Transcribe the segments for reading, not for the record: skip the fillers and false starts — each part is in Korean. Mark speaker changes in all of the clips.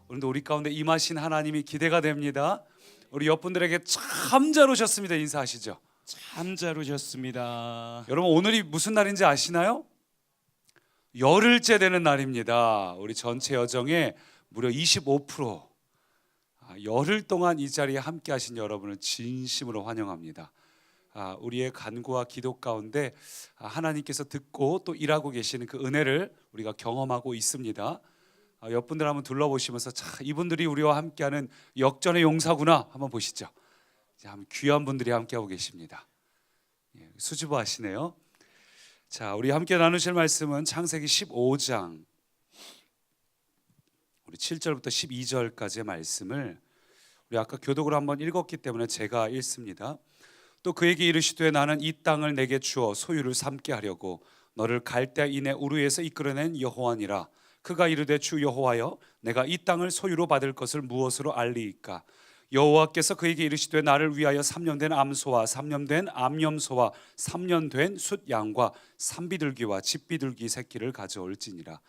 Speaker 1: 오늘도 우리 가운데 임하신 하나님이 기대가 됩니다. 우리 옆분들에게 참 잘 오셨습니다 인사하시죠.
Speaker 2: 참 잘 오셨습니다.
Speaker 1: 여러분 오늘이 무슨 날인지 아시나요? 열흘째 되는 날입니다. 우리 전체 여정에 무려 25% 열흘 동안 이 자리에 함께 하신 여러분을 진심으로 환영합니다. 우리의 간구와 기도 가운데 하나님께서 듣고 또 일하고 계시는 그 은혜를 우리가 경험하고 있습니다. 옆분들 한번 둘러보시면서 이분들이 우리와 함께하는 역전의 용사구나 한번 보시죠. 귀한 분들이 함께하고 계십니다. 수줍어 하시네요. 자, 우리 함께 나누실 말씀은 창세기 15장 우리 7절부터 12절까지의 말씀을 우리 아까 교독으로 한번 읽었기 때문에 제가 읽습니다. 또 그에게 이르시되 나는 이 땅을 내게 주어 소유를 삼게 하려고 너를 갈대인의 우르에서 이끌어낸 여호와니라. 그가 이르되 주 여호와여 내가 이 땅을 소유로 받을 것을 무엇으로 알리이까? 여호와께서 그에게 이르시되 나를 위하여 3년 된 암소와 3년 된 암염소와 3년 된 숫양과 산비둘기와 집비둘기 새끼를 가져올지니라.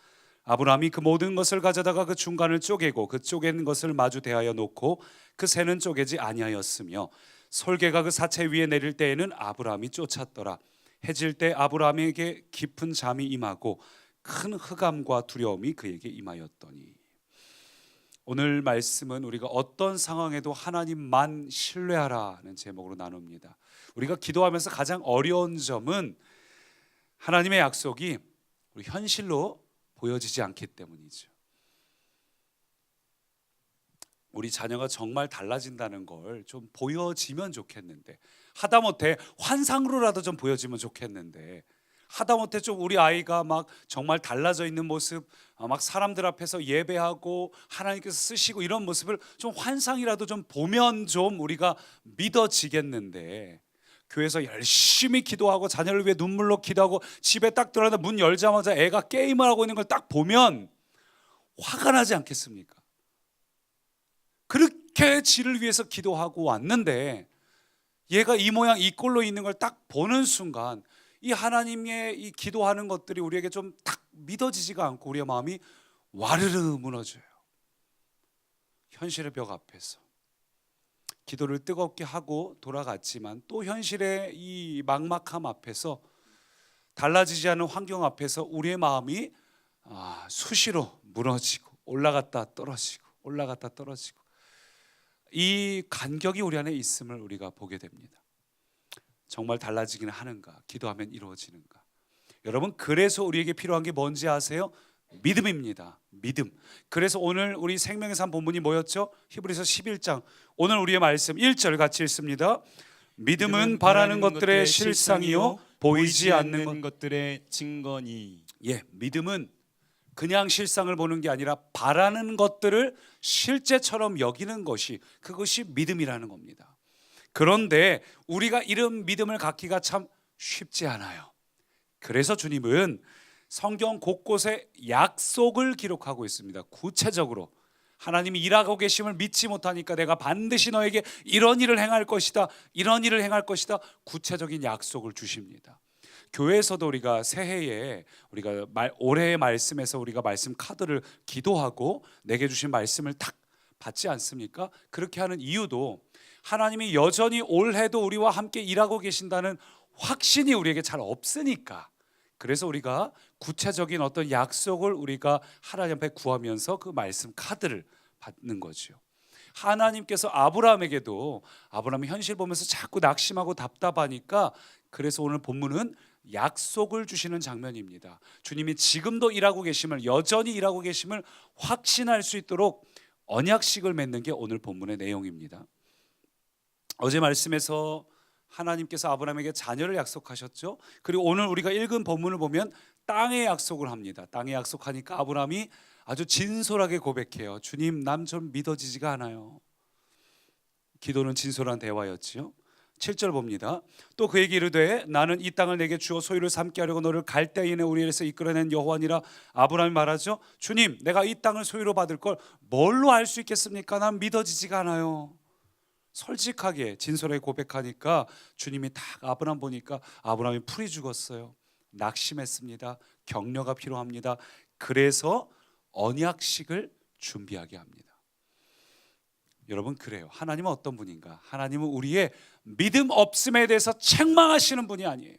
Speaker 1: 아브라함이 그 모든 것을 가져다가 그 중간을 쪼개고 그 쪼갠 것을 마주 대하여 놓고 그 새는 쪼개지 아니하였으며 솔개가 그 사체 위에 내릴 때에는 아브라함이 쫓았더라. 해질 때 아브라함에게 깊은 잠이 임하고 큰 흑암과 두려움이 그에게 임하였더니. 오늘 말씀은 우리가 어떤 상황에도 하나님만 신뢰하라는 제목으로 나눕니다. 우리가 기도하면서 가장 어려운 점은 하나님의 약속이 우리 현실로 보여지지 않기 때문이죠. 우리 자녀가 정말 달라진다는 걸 좀 보여지면 좋겠는데, 하다못해 환상으로라도 좀 보여지면 좋겠는데, 하다못해 좀 우리 아이가 막 정말 달라져 있는 모습, 막 사람들 앞에서 예배하고 하나님께서 쓰시고 이런 모습을 좀 환상이라도 좀 보면 좀 우리가 믿어지겠는데, 교회에서 열심히 기도하고 자녀를 위해 눈물로 기도하고 집에 딱 들어가서 문 열자마자 애가 게임을 하고 있는 걸 딱 보면 화가 나지 않겠습니까? 그렇게 지를 위해서 기도하고 왔는데 얘가 이 모양 이 꼴로 있는 걸 딱 보는 순간 이 하나님의 이 기도하는 것들이 우리에게 좀 딱 믿어지지가 않고 우리의 마음이 와르르 무너져요. 현실의 벽 앞에서 기도를 뜨겁게 하고 돌아갔지만 또 현실의 이 막막함 앞에서, 달라지지 않은 환경 앞에서 우리의 마음이 수시로 무너지고 올라갔다 떨어지고 올라갔다 떨어지고, 이 간격이 우리 안에 있음을 우리가 보게 됩니다. 정말 달라지기는 하는가? 기도하면 이루어지는가? 여러분, 그래서 우리에게 필요한 게 뭔지 아세요? 믿음입니다. 믿음. 그래서 오늘 우리 생명의 삶 본문이 뭐였죠? 히브리서 11장 오늘 우리의 말씀 1절 같이 읽습니다. 믿음은 바라는 것들의 실상이요 보이지 않는
Speaker 2: 것들의 증거니.
Speaker 1: 믿음은 그냥 실상을 보는 게 아니라 바라는 것들을 실제처럼 여기는 것이, 그것이 믿음이라는 겁니다. 그런데 우리가 이런 믿음을 갖기가 참 쉽지 않아요. 그래서 주님은 성경 곳곳에 약속을 기록하고 있습니다. 구체적으로 하나님이 일하고 계심을 믿지 못하니까 내가 반드시 너에게 이런 일을 행할 것이다, 이런 일을 행할 것이다, 구체적인 약속을 주십니다. 교회에서도 우리가 새해에 우리가 올해의 말씀에서 우리가 말씀 카드를 기도하고 내게 주신 말씀을 딱 받지 않습니까? 그렇게 하는 이유도 하나님이 여전히 올해도 우리와 함께 일하고 계신다는 확신이 우리에게 잘 없으니까, 그래서 우리가 구체적인 어떤 약속을 우리가 하나님 앞에 구하면서 그 말씀 카드를 받는 거죠. 하나님께서 아브라함에게도, 아브라함이 현실 보면서 자꾸 낙심하고 답답하니까, 그래서 오늘 본문은 약속을 주시는 장면입니다. 주님이 지금도 일하고 계심을, 여전히 일하고 계심을 확신할 수 있도록 언약식을 맺는 게 오늘 본문의 내용입니다. 어제 말씀에서 하나님께서 아브라함에게 자녀를 약속하셨죠. 그리고 오늘 우리가 읽은 본문을 보면 땅의 약속을 합니다. 땅의 약속하니까 아브라함이 아주 진솔하게 고백해요. 주님, 남 좀 믿어지지가 않아요. 기도는 진솔한 대화였지요. 7절 봅니다. 또 그에게 이르되 나는 이 땅을 내게 주어 소유를 삼게 하려고 너를 갈대인의 우리에서 이끌어낸 여호와니라. 아브라함이 말하죠. 주님, 내가 이 땅을 소유로 받을 걸 뭘로 알 수 있겠습니까? 난 믿어지지가 않아요. 솔직하게 진솔하게 고백하니까 주님이 딱 아브라함 보니까 아브라함이 풀이 죽었어요. 낙심했습니다. 격려가 필요합니다. 그래서 언약식을 준비하게 합니다. 여러분, 그래요. 하나님은 어떤 분인가? 하나님은 우리의 믿음 없음에 대해서 책망하시는 분이 아니에요.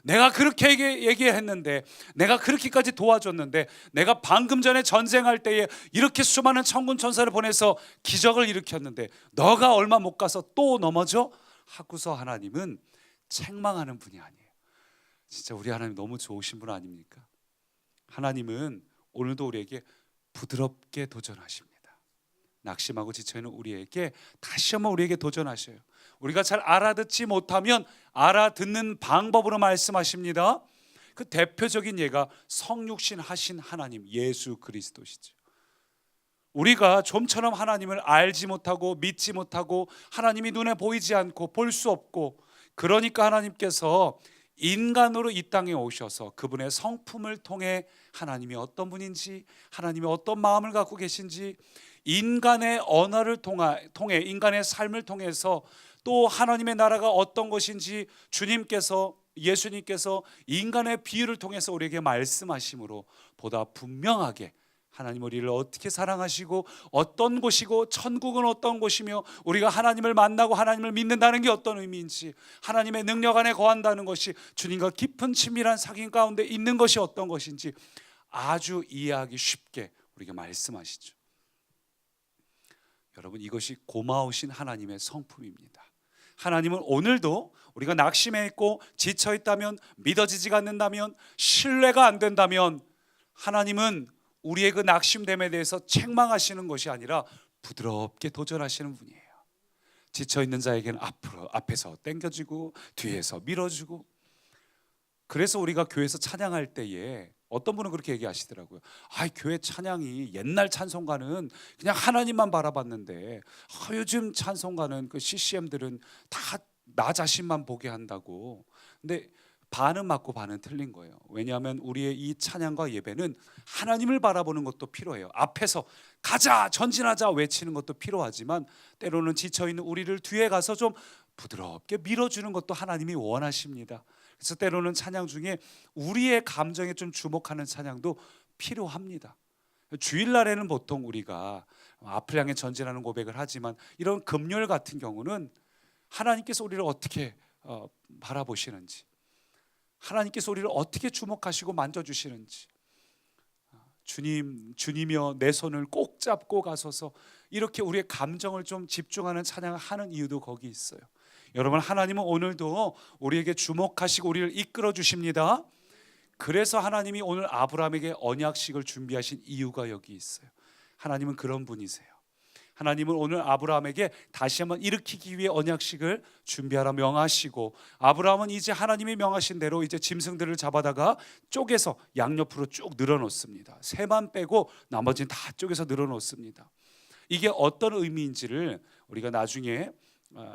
Speaker 1: 내가 그렇게 얘기했는데, 내가 그렇게까지 도와줬는데, 내가 방금 전에 전쟁할 때에 이렇게 수많은 천군 천사를 보내서 기적을 일으켰는데 너가 얼마 못 가서 또 넘어져? 하고서 하나님은 책망하는 분이 아니에요. 진짜 우리 하나님 너무 좋으신 분 아닙니까? 하나님은 오늘도 우리에게 부드럽게 도전하십니다. 낙심하고 지쳐있는 우리에게 다시 한번 우리에게 도전하셔요. 우리가 잘 알아듣지 못하면 알아듣는 방법으로 말씀하십니다. 그 대표적인 예가 성육신 하신 하나님 예수 그리스도시죠. 우리가 좀처럼 하나님을 알지 못하고 믿지 못하고 하나님이 눈에 보이지 않고 볼 수 없고, 그러니까 하나님께서 인간으로 이 땅에 오셔서 그분의 성품을 통해 하나님이 어떤 분인지, 하나님이 어떤 마음을 갖고 계신지, 인간의 언어를 통해 인간의 삶을 통해서 또 하나님의 나라가 어떤 것인지 예수님께서 인간의 비유를 통해서 우리에게 말씀하심으로 보다 분명하게 하나님 우리를 어떻게 사랑하시고 어떤 곳이고 천국은 어떤 곳이며 우리가 하나님을 만나고 하나님을 믿는다는 게 어떤 의미인지, 하나님의 능력 안에 거한다는 것이 주님과 깊은 친밀한 사귐 가운데 있는 것이 어떤 것인지 아주 이해하기 쉽게 우리에게 말씀하시죠. 여러분, 이것이 고마우신 하나님의 성품입니다. 하나님은 오늘도 우리가 낙심해 있고 지쳐 있다면, 믿어지지가 않는다면, 신뢰가 안 된다면 하나님은 우리의 그 낙심됨에 대해서 책망하시는 것이 아니라 부드럽게 도전하시는 분이에요. 지쳐 있는 자에게는 앞에서 당겨주고 뒤에서 밀어주고. 그래서 우리가 교회에서 찬양할 때에 어떤 분은 그렇게 얘기하시더라고요. 교회 찬양이 옛날 찬송가는 그냥 하나님만 바라봤는데 요즘 찬송가는 그 CCM들은 다 나 자신만 보게 한다고. 근데 반은 맞고 반은 틀린 거예요. 왜냐하면 우리의 이 찬양과 예배는 하나님을 바라보는 것도 필요해요. 앞에서 가자 전진하자 외치는 것도 필요하지만 때로는 지쳐있는 우리를 뒤에 가서 좀 부드럽게 밀어주는 것도 하나님이 원하십니다. 그래서 때로는 찬양 중에 우리의 감정에 좀 주목하는 찬양도 필요합니다. 주일날에는 보통 우리가 앞을 향해 전진하는 고백을 하지만 이런 금요일 같은 경우는 하나님께서 우리를 어떻게 바라보시는지, 하나님께서 우리를 어떻게 주목하시고 만져주시는지, 주님이여 내 손을 꼭 잡고 가소서, 이렇게 우리의 감정을 좀 집중하는 찬양을 하는 이유도 거기 있어요. 여러분, 하나님은 오늘도 우리에게 주목하시고 우리를 이끌어 주십니다. 그래서 하나님이 오늘 아브라함에게 언약식을 준비하신 이유가 여기 있어요. 하나님은 그런 분이세요. 하나님은 오늘 아브라함에게 다시 한번 일으키기 위해 언약식을 준비하라 명하시고, 아브라함은 이제 하나님이 명하신 대로 이제 짐승들을 잡아다가 쪼개서 양옆으로 쭉 늘어놓습니다. 새만 빼고 나머지는 다 쪼개서 늘어놓습니다. 이게 어떤 의미인지를 우리가 나중에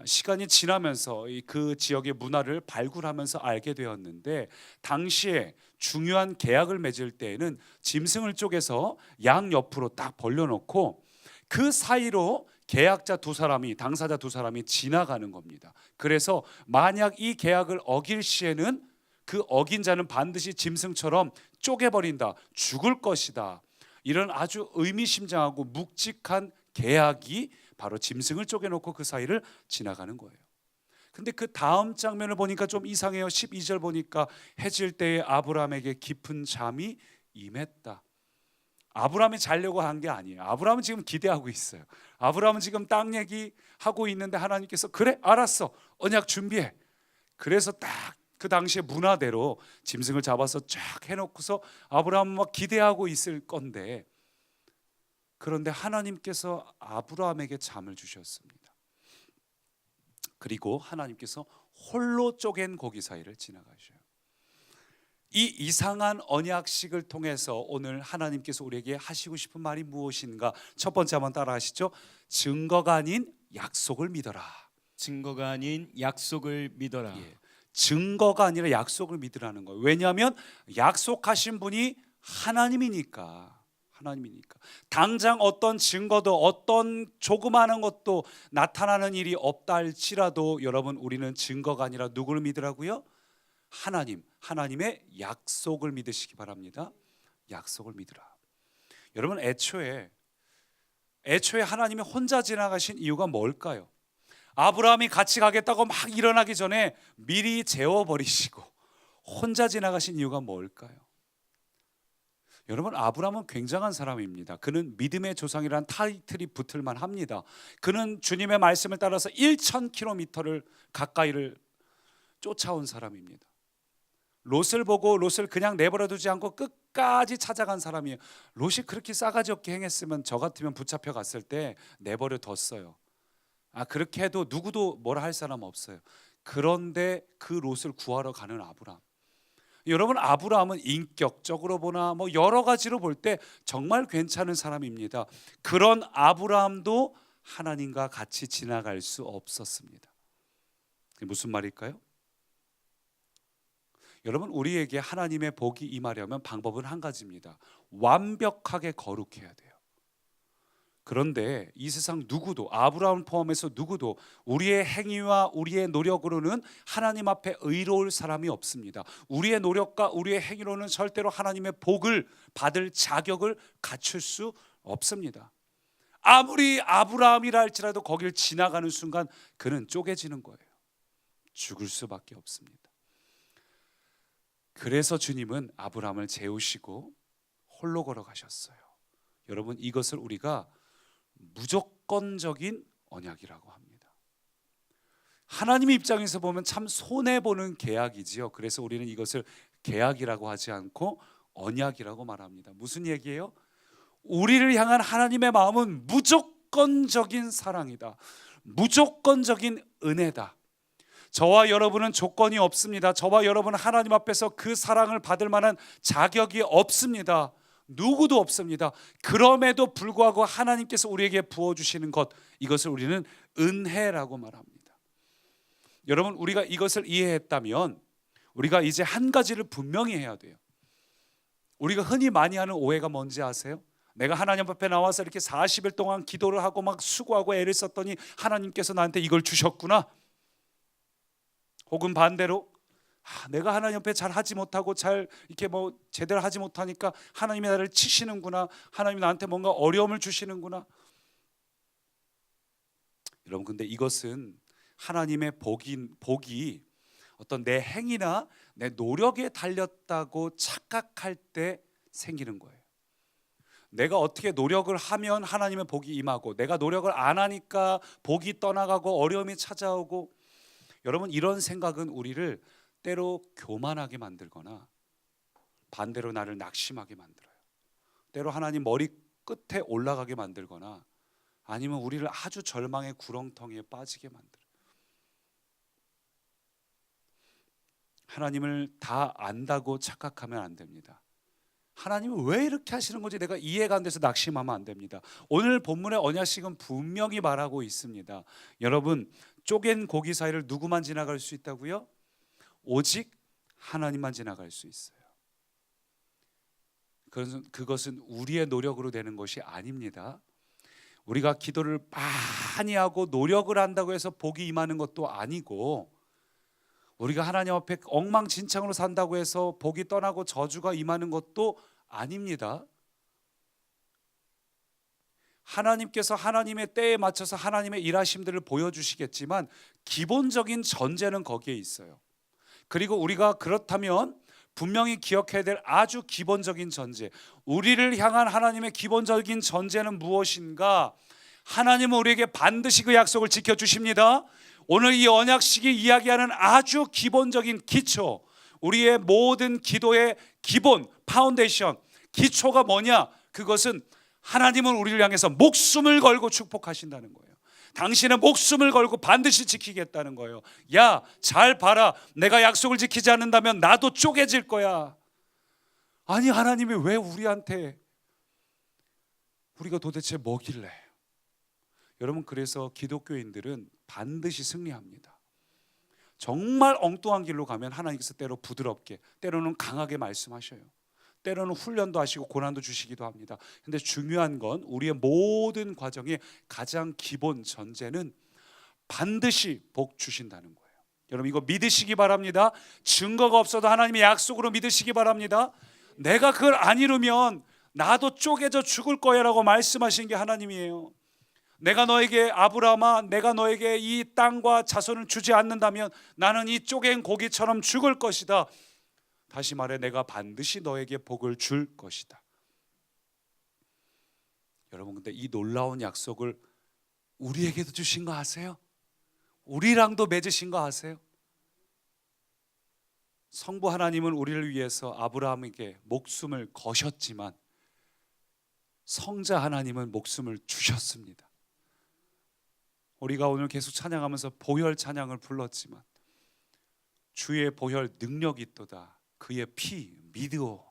Speaker 1: 시간이 지나면서 그 지역의 문화를 발굴하면서 알게 되었는데, 당시에 중요한 계약을 맺을 때에는 짐승을 쪼개서 양 옆으로 딱 벌려놓고 그 사이로 계약자 두 사람이, 당사자 두 사람이 지나가는 겁니다. 그래서 만약 이 계약을 어길 시에는 그 어긴 자는 반드시 짐승처럼 쪼개버린다, 죽을 것이다, 이런 아주 의미심장하고 묵직한 계약이 바로 짐승을 쪼개놓고 그 사이를 지나가는 거예요. 근데 그 다음 장면을 보니까 좀 이상해요. 12절 보니까 해질 때에 아브라함에게 깊은 잠이 임했다. 아브라함이 자려고 한 게 아니에요. 아브라함은 지금 기대하고 있어요. 아브라함은 지금 땅 얘기하고 있는데 하나님께서 그래 알았어 언약 준비해. 그래서 딱 그 당시의 문화대로 짐승을 잡아서 쫙 해놓고서 아브라함은 막 기대하고 있을 건데, 그런데 하나님께서 아브라함에게 잠을 주셨습니다. 그리고 하나님께서 홀로 쪼갠 고기 사이를 지나가셔요. 이 이상한 언약식을 통해서 오늘 하나님께서 우리에게 하시고 싶은 말이 무엇인가? 첫 번째 한번 따라 하시죠. 증거가 아닌 약속을 믿어라.
Speaker 2: 증거가 아닌 약속을 믿어라.
Speaker 1: 예, 증거가 아니라 약속을 믿으라는 거예요. 왜냐하면 약속하신 분이 하나님이니까. 당장 어떤 증거도 어떤 조그마한 것도 나타나는 일이 없다 할지라도 여러분, 우리는 증거가 아니라 누구를 믿으라고요? 하나님의 약속을 믿으시기 바랍니다. 약속을 믿으라. 여러분, 애초에 애초에 하나님이 혼자 지나가신 이유가 뭘까요? 아브라함이 같이 가겠다고 막 일어나기 전에 미리 재워버리시고 혼자 지나가신 이유가 뭘까요? 여러분, 아브라함은 굉장한 사람입니다. 그는 믿음의 조상이라는 타이틀이 붙을만 합니다. 그는 주님의 말씀을 따라서 1000km를 가까이를 쫓아온 사람입니다. 롯을 보고 롯을 그냥 내버려 두지 않고 끝까지 찾아간 사람이에요. 롯이 그렇게 싸가지 없게 행했으면 저 같으면 붙잡혀 갔을 때 내버려 뒀어요. 그렇게 해도 누구도 뭐라 할 사람 없어요. 그런데 그 롯을 구하러 가는 아브라함. 여러분, 아브라함은 인격적으로 보나 뭐 여러 가지로 볼 때 정말 괜찮은 사람입니다. 그런 아브라함도 하나님과 같이 지나갈 수 없었습니다. 그게 무슨 말일까요? 여러분, 우리에게 하나님의 복이 임하려면 방법은 한 가지입니다. 완벽하게 거룩해야 돼요. 그런데 이 세상 누구도, 아브라함을 포함해서 누구도 우리의 행위와 우리의 노력으로는 하나님 앞에 의로울 사람이 없습니다. 우리의 노력과 우리의 행위로는 절대로 하나님의 복을 받을 자격을 갖출 수 없습니다. 아무리 아브라함이라 할지라도 거길 지나가는 순간 그는 쪼개지는 거예요. 죽을 수밖에 없습니다. 그래서 주님은 아브라함을 재우시고 홀로 걸어가셨어요. 여러분, 이것을 우리가 무조건적인 언약이라고 합니다. 하나님의 입장에서 보면 참 손해보는 계약이지요. 그래서 우리는 이것을 계약이라고 하지 않고 언약이라고 말합니다. 무슨 얘기예요? 우리를 향한 하나님의 마음은 무조건적인 사랑이다. 무조건적인 은혜다. 저와 여러분은 조건이 없습니다. 저와 여러분은 하나님 앞에서 그 사랑을 받을 만한 자격이 없습니다. 누구도 없습니다. 그럼에도 불구하고 하나님께서 우리에게 부어주시는 것, 이것을 우리는 은혜라고 말합니다. 여러분, 우리가 이것을 이해했다면 우리가 이제 한 가지를 분명히 해야 돼요. 우리가 흔히 많이 하는 오해가 뭔지 아세요? 내가 하나님 앞에 나와서 이렇게 40일 동안 기도를 하고 막 수고하고 애를 썼더니 하나님께서 나한테 이걸 주셨구나. 혹은 반대로 내가 하나님 앞에 잘 하지 못하고 잘 이렇게 뭐 제대로 하지 못하니까 하나님이 나를 치시는구나. 하나님이 나한테 뭔가 어려움을 주시는구나. 여러분, 근데 이것은 하나님의 복이 어떤 내 행위나 내 노력에 달렸다고 착각할 때 생기는 거예요. 내가 어떻게 노력을 하면 하나님의 복이 임하고 내가 노력을 안 하니까 복이 떠나가고 어려움이 찾아오고, 여러분, 이런 생각은 우리를 때로 교만하게 만들거나 반대로 나를 낙심하게 만들어요. 때로 하나님 머리 끝에 올라가게 만들거나 아니면 우리를 아주 절망의 구렁텅이에 빠지게 만들어요. 하나님을 다 안다고 착각하면 안 됩니다. 하나님은 왜 이렇게 하시는 건지 내가 이해가 안 돼서 낙심하면 안 됩니다. 오늘 본문의 언약식은 분명히 말하고 있습니다. 여러분, 쪼갠 고기 사이를 누구만 지나갈 수 있다고요? 오직 하나님만 지나갈 수 있어요. 그것은 우리의 노력으로 되는 것이 아닙니다. 우리가 기도를 많이 하고 노력을 한다고 해서 복이 임하는 것도 아니고, 우리가 하나님 앞에 엉망진창으로 산다고 해서 복이 떠나고 저주가 임하는 것도 아닙니다. 하나님께서 하나님의 때에 맞춰서 하나님의 일하심들을 보여주시겠지만 기본적인 전제는 거기에 있어요. 그리고 우리가 그렇다면 분명히 기억해야 될 아주 기본적인 전제, 우리를 향한 하나님의 기본적인 전제는 무엇인가? 하나님은 우리에게 반드시 그 약속을 지켜주십니다. 오늘 이 언약식이 이야기하는 아주 기본적인 기초, 우리의 모든 기도의 기본, 파운데이션, 기초가 뭐냐? 그것은 하나님은 우리를 향해서 목숨을 걸고 축복하신다는 거예요. 당신의 목숨을 걸고 반드시 지키겠다는 거예요. 야, 잘 봐라. 내가 약속을 지키지 않는다면 나도 쪼개질 거야. 아니, 하나님이 왜 우리한테, 우리가 도대체 뭐길래? 여러분, 그래서 기독교인들은 반드시 승리합니다. 정말 엉뚱한 길로 가면 하나님께서 때로 부드럽게, 때로는 강하게 말씀하셔요. 때로는 훈련도 하시고 고난도 주시기도 합니다. 근데 중요한 건 우리의 모든 과정의 가장 기본 전제는 반드시 복 주신다는 거예요. 여러분, 이거 믿으시기 바랍니다. 증거가 없어도 하나님의 약속으로 믿으시기 바랍니다. 내가 그걸 안 이루면 나도 쪼개져 죽을 거야라고 말씀하신 게 하나님이에요. 내가 너에게 아브라함아, 내가 너에게 이 땅과 자손을 주지 않는다면 나는 이 쪼갠 고기처럼 죽을 것이다. 다시 말해 내가 반드시 너에게 복을 줄 것이다. 여러분, 근데 이 놀라운 약속을 우리에게도 주신 거 아세요? 우리랑도 맺으신 거 아세요? 성부 하나님은 우리를 위해서 아브라함에게 목숨을 거셨지만 성자 하나님은 목숨을 주셨습니다. 우리가 오늘 계속 찬양하면서 보혈 찬양을 불렀지만 주의 보혈 능력이 있도다. 그의 피 믿으오.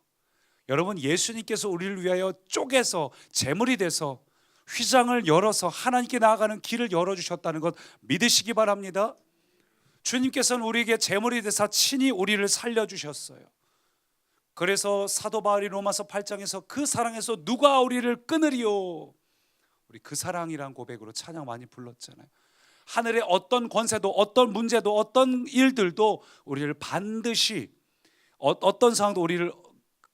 Speaker 1: 여러분, 예수님께서 우리를 위하여 쪼개서 제물이 돼서 휘장을 열어서 하나님께 나아가는 길을 열어주셨다는 것 믿으시기 바랍니다. 주님께서는 우리에게 제물이 되사 친히 우리를 살려주셨어요. 그래서 사도 바울이 로마서 8장에서 그 사랑에서 누가 우리를 끊으리요. 우리 그 사랑이란 고백으로 찬양 많이 불렀잖아요. 하늘의 어떤 권세도 어떤 문제도 어떤 일들도 우리를 반드시 어떤 상황도 우리를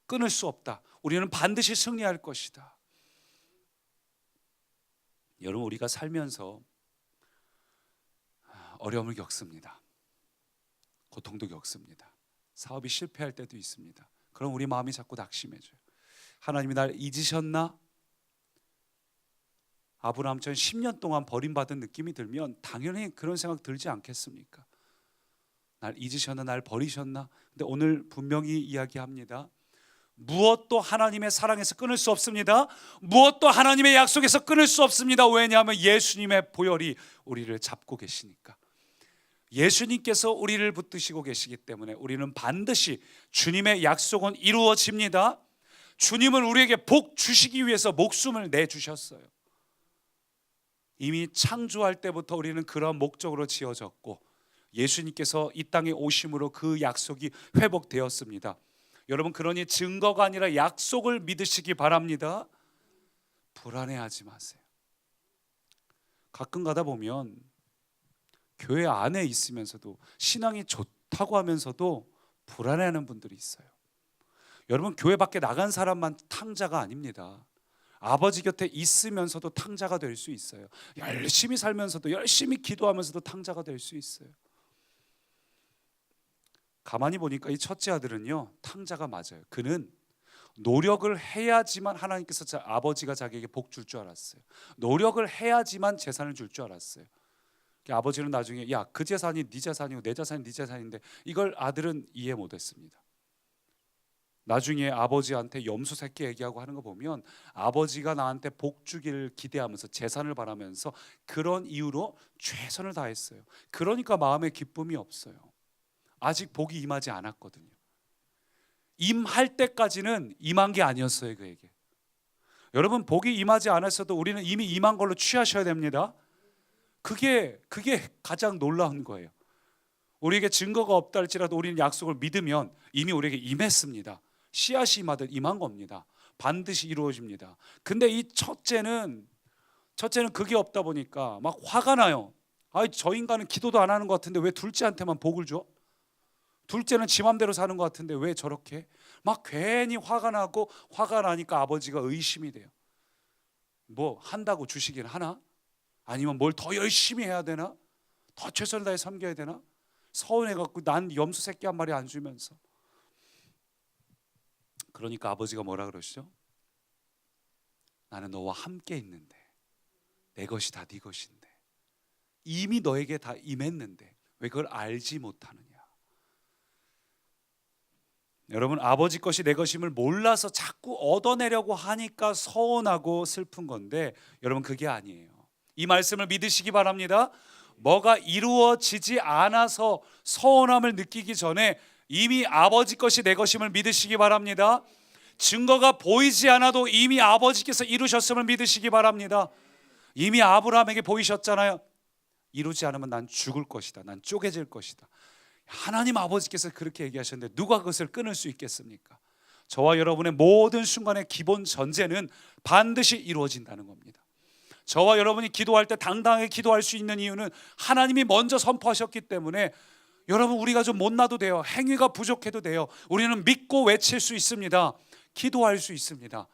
Speaker 1: 끊을 수 없다. 우리는 반드시 승리할 것이다. 여러분, 우리가 살면서 어려움을 겪습니다. 고통도 겪습니다. 사업이 실패할 때도 있습니다. 그럼 우리 마음이 자꾸 낙심해져요. 하나님이 날 잊으셨나? 아브라함처럼 10년 동안 버림받은 느낌이 들면 당연히 그런 생각 들지 않겠습니까? 날 잊으셨나? 날 버리셨나? 근데 오늘 분명히 이야기합니다. 무엇도 하나님의 사랑에서 끊을 수 없습니다. 무엇도 하나님의 약속에서 끊을 수 없습니다. 왜냐하면 예수님의 보혈이 우리를 잡고 계시니까. 예수님께서 우리를 붙드시고 계시기 때문에 우리는 반드시 주님의 약속은 이루어집니다. 주님은 우리에게 복 주시기 위해서 목숨을 내주셨어요. 이미 창조할 때부터 우리는 그런 목적으로 지어졌고 예수님께서 이 땅에 오심으로 그 약속이 회복되었습니다. 여러분, 그러니 증거가 아니라 약속을 믿으시기 바랍니다. 불안해하지 마세요. 가끔 가다 보면 교회 안에 있으면서도 신앙이 좋다고 하면서도 불안해하는 분들이 있어요. 여러분, 교회 밖에 나간 사람만 탕자가 아닙니다. 아버지 곁에 있으면서도 탕자가 될 수 있어요. 열심히 살면서도 열심히 기도하면서도 탕자가 될 수 있어요. 가만히 보니까 이 첫째 아들은요, 탕자가 맞아요. 그는 노력을 해야지만 하나님께서 아버지가 자기에게 복 줄 줄 알았어요. 노력을 해야지만 재산을 줄 줄 알았어요. 아버지는 나중에 야, 그 재산이 네 재산이고 내 재산이 네 재산인데 이걸 아들은 이해 못했습니다. 나중에 아버지한테 염소 새끼 얘기하고 하는 거 보면 아버지가 나한테 복 주기를 기대하면서 재산을 바라면서 그런 이유로 최선을 다했어요. 그러니까 마음에 기쁨이 없어요. 아직 복이 임하지 않았거든요. 임할 때까지는 임한 게 아니었어요, 그에게. 여러분, 복이 임하지 않았어도 우리는 이미 임한 걸로 취하셔야 됩니다. 그게 가장 놀라운 거예요. 우리에게 증거가 없다 할지라도 우리는 약속을 믿으면 이미 우리에게 임했습니다. 씨앗이 임한 겁니다. 반드시 이루어집니다. 근데 이 첫째는 그게 없다 보니까 막 화가 나요. 저 인간은 기도도 안 하는 것 같은데 왜 둘째한테만 복을 줘? 둘째는 지 맘대로 사는 것 같은데 왜 저렇게? 막 괜히 화가 나고, 화가 나니까 아버지가 의심이 돼요. 뭐 한다고 주시긴 하나? 아니면 뭘 더 열심히 해야 되나? 더 최선을 다해 섬겨야 되나? 서운해갖고 난 염소 새끼 한 마리 안 주면서. 그러니까 아버지가 뭐라 그러시죠? 나는 너와 함께 있는데, 내 것이 다 네 것인데, 이미 너에게 다 임했는데 왜 그걸 알지 못하느냐? 여러분, 아버지 것이 내 것임을 몰라서 자꾸 얻어내려고 하니까 서운하고 슬픈 건데, 여러분, 그게 아니에요. 이 말씀을 믿으시기 바랍니다. 뭐가 이루어지지 않아서 서운함을 느끼기 전에 이미 아버지 것이 내 것임을 믿으시기 바랍니다. 증거가 보이지 않아도 이미 아버지께서 이루셨음을 믿으시기 바랍니다. 이미 아브라함에게 보이셨잖아요. 이루지 않으면 난 죽을 것이다. 난 쪼개질 것이다. 하나님 아버지께서 그렇게 얘기하셨는데 누가 그것을 끊을 수 있겠습니까? 저와 여러분의 모든 순간의 기본 전제는 반드시 이루어진다는 겁니다. 저와 여러분이 기도할 때 당당하게 기도할 수 있는 이유는 하나님이 먼저 선포하셨기 때문에, 여러분, 우리가 좀 못나도 돼요. 행위가 부족해도 돼요. 우리는 믿고 외칠 수 있습니다. 기도할 수 있습니다.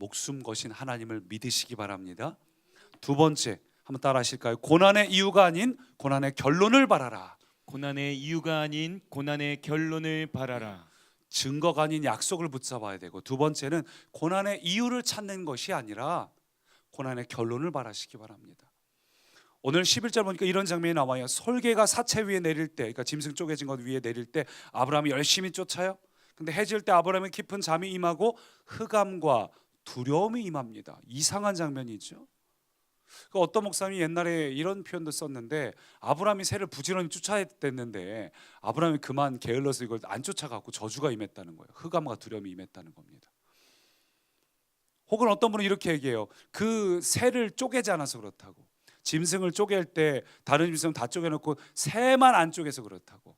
Speaker 1: 목숨 거신 하나님을 믿으시기 바랍니다. 두 번째, 한번 따라 하실까요? 고난의 이유가 아닌 고난의 결론을 바라라.
Speaker 2: 고난의 이유가 아닌 고난의 결론을 바라라.
Speaker 1: 증거가 아닌 약속을 붙잡아야 되고, 두 번째는 고난의 이유를 찾는 것이 아니라 고난의 결론을 바라시기 바랍니다. 오늘 11절 보니까 이런 장면이 나와요. 솔개가 사체 위에 내릴 때, 그러니까 짐승 쪼개진 것 위에 내릴 때 아브라함이 열심히 쫓아요. 근데 해질 때 아브라함의 깊은 잠이 임하고 흑암과 두려움이 임합니다. 이상한 장면이죠. 그 어떤 목사님이 옛날에 이런 표현도 썼는데, 아브라함이 새를 부지런히 쫓아댔는데 아브라함이 그만 게을러서 이걸 안 쫓아가고 저주가 임했다는 거예요. 흑암과 두려움이 임했다는 겁니다. 혹은 어떤 분은 이렇게 얘기해요. 그 새를 쪼개지 않아서 그렇다고. 짐승을 쪼갤 때 다른 짐승 다 쪼개놓고 새만 안 쪼개서 그렇다고.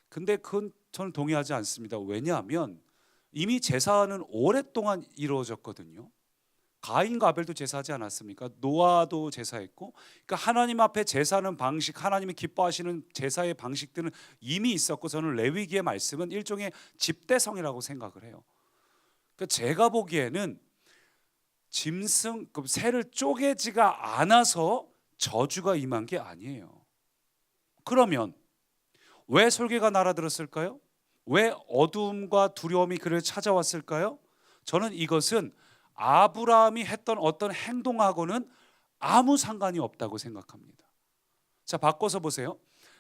Speaker 1: 근데 그건 저는 동의하지 않습니다. 왜냐하면 이미 제사는 오랫동안 이루어졌거든요. 가인과 아벨도 제사하지 않았습니까? 노아도 제사했고, 그러니까 하나님 앞에 제사하는 방식, 하나님이 기뻐하시는 제사의 방식들은 이미 있었고, 저는 레위기의 말씀은 일종의 집대성이라고 생각을 해요. 그러니까 제가 보기에는 짐승, 새를 쪼개지가 않아서 저주가 임한 게 아니에요. 그러면 왜 솔개가 날아들었을까요? 왜 어두움과 두려움이 그를 찾아왔을까요? 저는 이것은 아브라함이 했던 어떤 행동하고는 아무 상관이 없다고 생각합니다. 자, 바꿔서 보세요.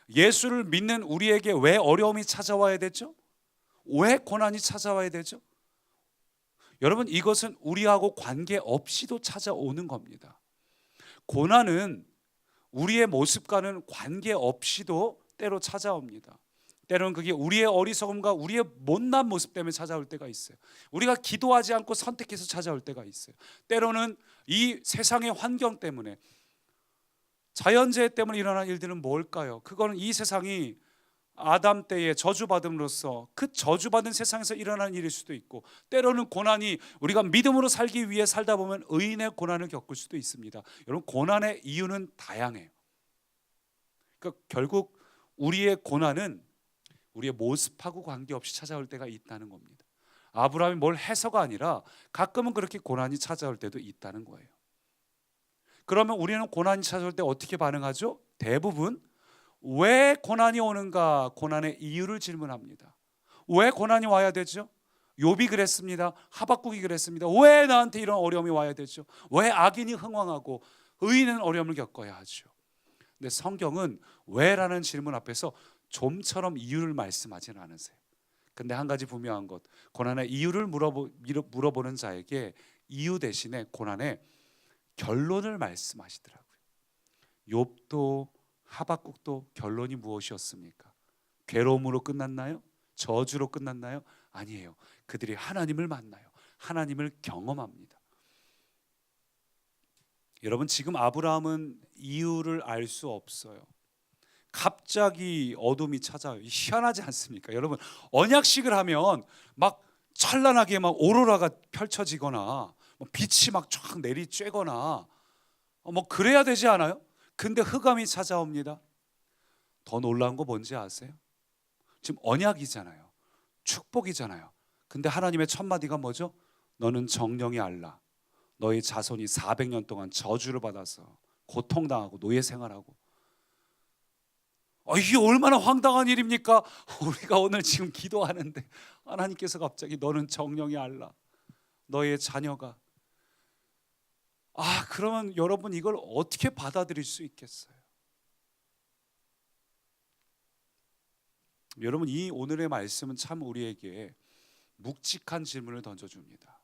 Speaker 1: 예수를 믿는 우리에게 왜 어려움이 찾아와야 되죠? 왜 고난이 찾아와야 되죠? 여러분, 이것은 우리하고 관계없이도 찾아오는 겁니다. 고난은 우리의 모습과는 관계없이도 때로 찾아옵니다. 때로는 그게 우리의 어리석음과 우리의 못난 모습 때문에 찾아올 때가 있어요. 우리가 기도하지 않고 선택해서 찾아올 때가 있어요. 때로는 이 세상의 환경 때문에, 자연재해 때문에 일어난 일들은 뭘까요? 그거는 이 세상이 아담 때에 저주받음으로써 그 저주받은 세상에서 일어난 일일 수도 있고, 때로는 고난이 우리가 믿음으로 살기 위해 살다 보면 의인의 고난을 겪을 수도 있습니다. 여러분, 고난의 이유는 다양해요. 그러니까 결국 우리의 고난은 우리의 모습하고 관계없이 찾아올 때가 있다는 겁니다. 아브라함이 뭘 해서가 아니라 가끔은 그렇게 고난이 찾아올 때도 있다는 거예요. 그러면 우리는 고난이 찾아올 때 어떻게 반응하죠? 대부분 왜 고난이 오는가, 고난의 이유를 질문합니다. 왜 고난이 와야 되죠? 욥이 그랬습니다. 하박국이 그랬습니다. 왜 나한테 이런 어려움이 와야 되죠? 왜 악인이 흥왕하고 의인은 어려움을 겪어야 하죠? 근데 성경은 왜라는 질문 앞에서 좀처럼 이유를 말씀하지는 않으세요. 근데 한 가지 분명한 것, 고난의 이유를 물어보는 자에게 이유 대신에 고난의 결론을 말씀하시더라고요. 욥도 하박국도 결론이 무엇이었습니까? 괴로움으로 끝났나요? 저주로 끝났나요? 아니에요. 그들이 하나님을 만나요. 하나님을 경험합니다. 여러분, 지금 아브라함은 이유를 알 수 없어요. 갑자기 어둠이 찾아와요. 희한하지 않습니까? 여러분, 언약식을 하면 막 찬란하게 막 오로라가 펼쳐지거나 빛이 막 쫙 내리쬐거나 뭐 그래야 되지 않아요? 근데 흑암이 찾아옵니다. 더 놀라운 거 뭔지 아세요? 지금 언약이잖아요. 축복이잖아요. 근데 하나님의 첫 마디가 뭐죠? 너는 정령이 알라. 너의 자손이 400년 동안 저주를 받아서 고통당하고 노예 생활하고. 이게 얼마나 황당한 일입니까? 우리가 오늘 지금 기도하는데 하나님께서 갑자기 너는 정령이 알라. 너의 자녀가. 그러면 여러분, 이걸 어떻게 받아들일 수 있겠어요? 여러분, 이 오늘의 말씀은 참 우리에게 묵직한 질문을 던져줍니다.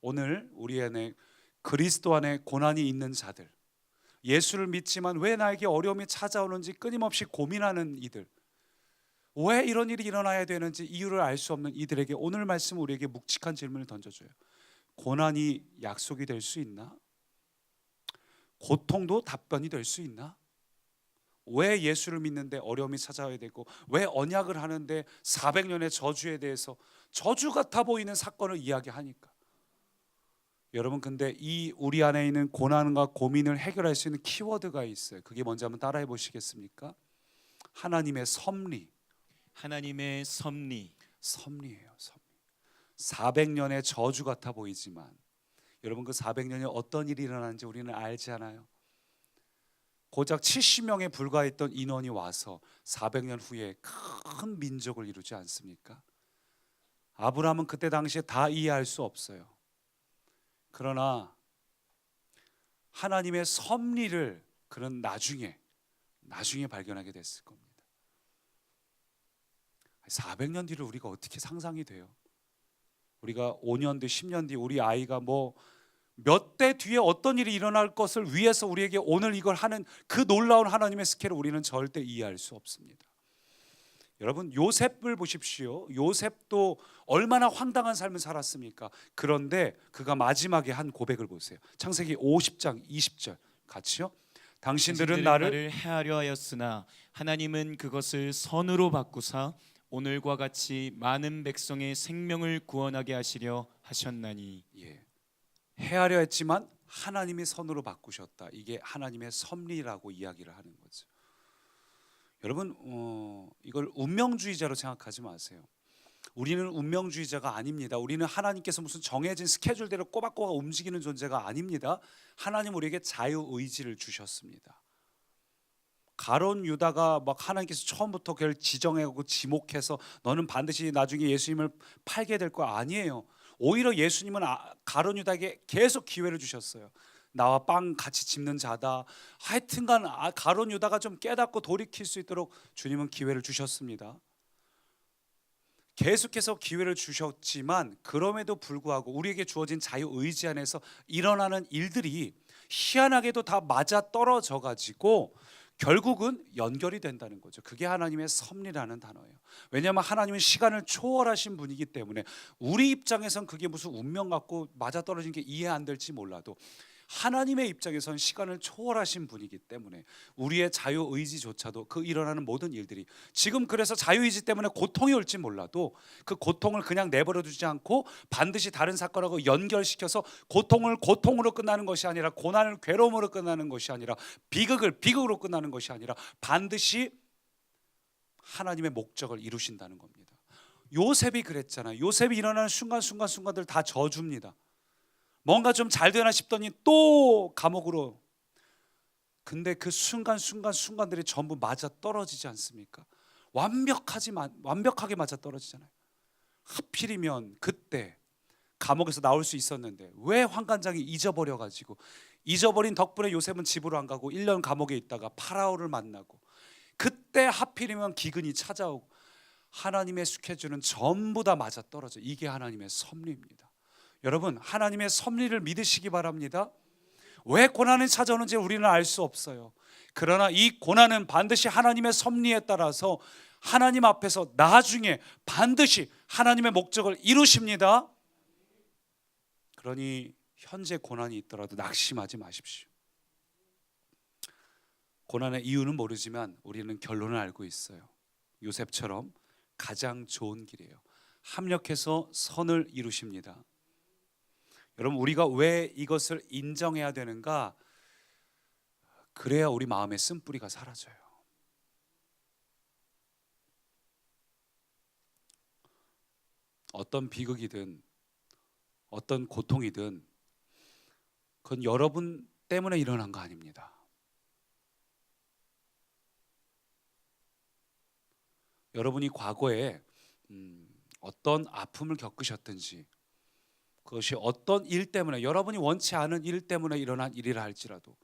Speaker 1: 오늘 우리 안에 그리스도 안에 고난이 있는 자들, 예수를 믿지만 왜 나에게 어려움이 찾아오는지 끊임없이 고민하는 이들, 왜 이런 일이 일어나야 되는지 이유를 알 수 없는 이들에게 오늘 말씀 우리에게 묵직한 질문을 던져줘요. 고난이 약속이 될 수 있나? 고통도 답변이 될 수 있나? 왜 예수를 믿는데 어려움이 찾아와야 되고, 왜 언약을 하는데 400년의 저주에 대해서 저주 같아 보이는 사건을 이야기하니까. 여러분, 근데 이 우리 안에 있는 고난과 고민을 해결할 수 있는 키워드가 있어요. 그게 뭔지 한번 따라해 보시겠습니까? 하나님의 섭리.
Speaker 2: 하나님의 섭리.
Speaker 1: 섭리예요. 섭리. 400년의 저주 같아 보이지만 여러분 그 400년에 어떤 일이 일어났는지 우리는 알지 않아요? 고작 70명에 불과했던 인원이 와서 400년 후에 큰 민족을 이루지 않습니까? 아브라함은 그때 당시에 다 이해할 수 없어요. 그러나 하나님의 섭리를 그는 나중에 발견하게 됐을 겁니다. 400년 뒤를 우리가 어떻게 상상이 돼요? 우리가 5년 뒤, 10년 뒤 우리 아이가 뭐 몇 대 뒤에 어떤 일이 일어날 것을 위해서 우리에게 오늘 이걸 하는 그 놀라운 하나님의 스케일을 우리는 절대 이해할 수 없습니다. 여러분 요셉을 보십시오. 요셉도 얼마나 황당한 삶을 살았습니까? 그런데 그가 마지막에 한 고백을 보세요. 창세기 50장 20절 같이요. 당신들은 나를
Speaker 2: 해하려 하였으나 하나님은 그것을 선으로 바꾸사 오늘과 같이 많은 백성의 생명을 구원하게 하시려 하셨나니.
Speaker 1: 예. 해하려 했지만 하나님이 선으로 바꾸셨다. 이게 하나님의 섭리라고 이야기를 하는 거죠. 여러분 이걸 운명주의자로 생각하지 마세요. 우리는 운명주의자가 아닙니다. 우리는 하나님께서 무슨 정해진 스케줄대로 꼬박꼬박 움직이는 존재가 아닙니다. 하나님 우리에게 자유의지를 주셨습니다. 가론 유다가 막 하나님께서 처음부터 그를 지정하고 지목해서 너는 반드시 나중에 예수님을 팔게 될 거 아니에요. 오히려 예수님은 가론 유다에게 계속 기회를 주셨어요. 나와 빵 같이 집는 자다. 하여튼간 가론 유다가 좀 깨닫고 돌이킬 수 있도록 주님은 기회를 주셨습니다. 계속해서 기회를 주셨지만 그럼에도 불구하고 우리에게 주어진 자유의지 안에서 일어나는 일들이 희한하게도 다 맞아떨어져 가지고 결국은 연결이 된다는 거죠. 그게 하나님의 섭리라는 단어예요. 왜냐하면 하나님은 시간을 초월하신 분이기 때문에 우리 입장에선 그게 무슨 운명 같고 맞아떨어진 게 이해 안 될지 몰라도 하나님의 입장에선 시간을 초월하신 분이기 때문에 우리의 자유의지조차도 그 일어나는 모든 일들이 지금 그래서 자유의지 때문에 고통이 올지 몰라도 그 고통을 그냥 내버려 두지 않고 반드시 다른 사건하고 연결시켜서 고통을 고통으로 끝나는 것이 아니라 고난을 괴로움으로 끝나는 것이 아니라 비극을 비극으로 끝나는 것이 아니라 반드시 하나님의 목적을 이루신다는 겁니다. 요셉이 그랬잖아요. 요셉이 일어나는 순간순간들 다 저주입니다. 뭔가 좀 잘 되나 싶더니 또 감옥으로. 근데 그 순간들이 전부 맞아 떨어지지 않습니까? 완벽하게 맞아 떨어지잖아요. 하필이면 그때 감옥에서 나올 수 있었는데 왜 환관장이 잊어버린 덕분에 요셉은 집으로 안 가고 1년 감옥에 있다가 파라오를 만나고 그때 하필이면 기근이 찾아오고 하나님의 스케줄은 전부 다 맞아 떨어져. 이게 하나님의 섭리입니다. 여러분 하나님의 섭리를 믿으시기 바랍니다. 왜 고난이 찾아오는지 우리는 알 수 없어요. 그러나 이 고난은 반드시 하나님의 섭리에 따라서 하나님 앞에서 나중에 반드시 하나님의 목적을 이루십니다. 그러니 현재 고난이 있더라도 낙심하지 마십시오. 고난의 이유는 모르지만 우리는 결론을 알고 있어요. 요셉처럼 가장 좋은 길이에요. 합력해서 선을 이루십니다. 여러분 우리가 왜 이것을 인정해야 되는가? 그래야 우리 마음의 쓴뿌리가 사라져요. 어떤 비극이든 어떤 고통이든 그건 여러분 때문에 일어난 거 아닙니다. 여러분이 과거에 어떤 아픔을 겪으셨든지 그것이 어떤 일 때문에 여러분이 원치 않은 일 때문에 일어난 일이라 할지라도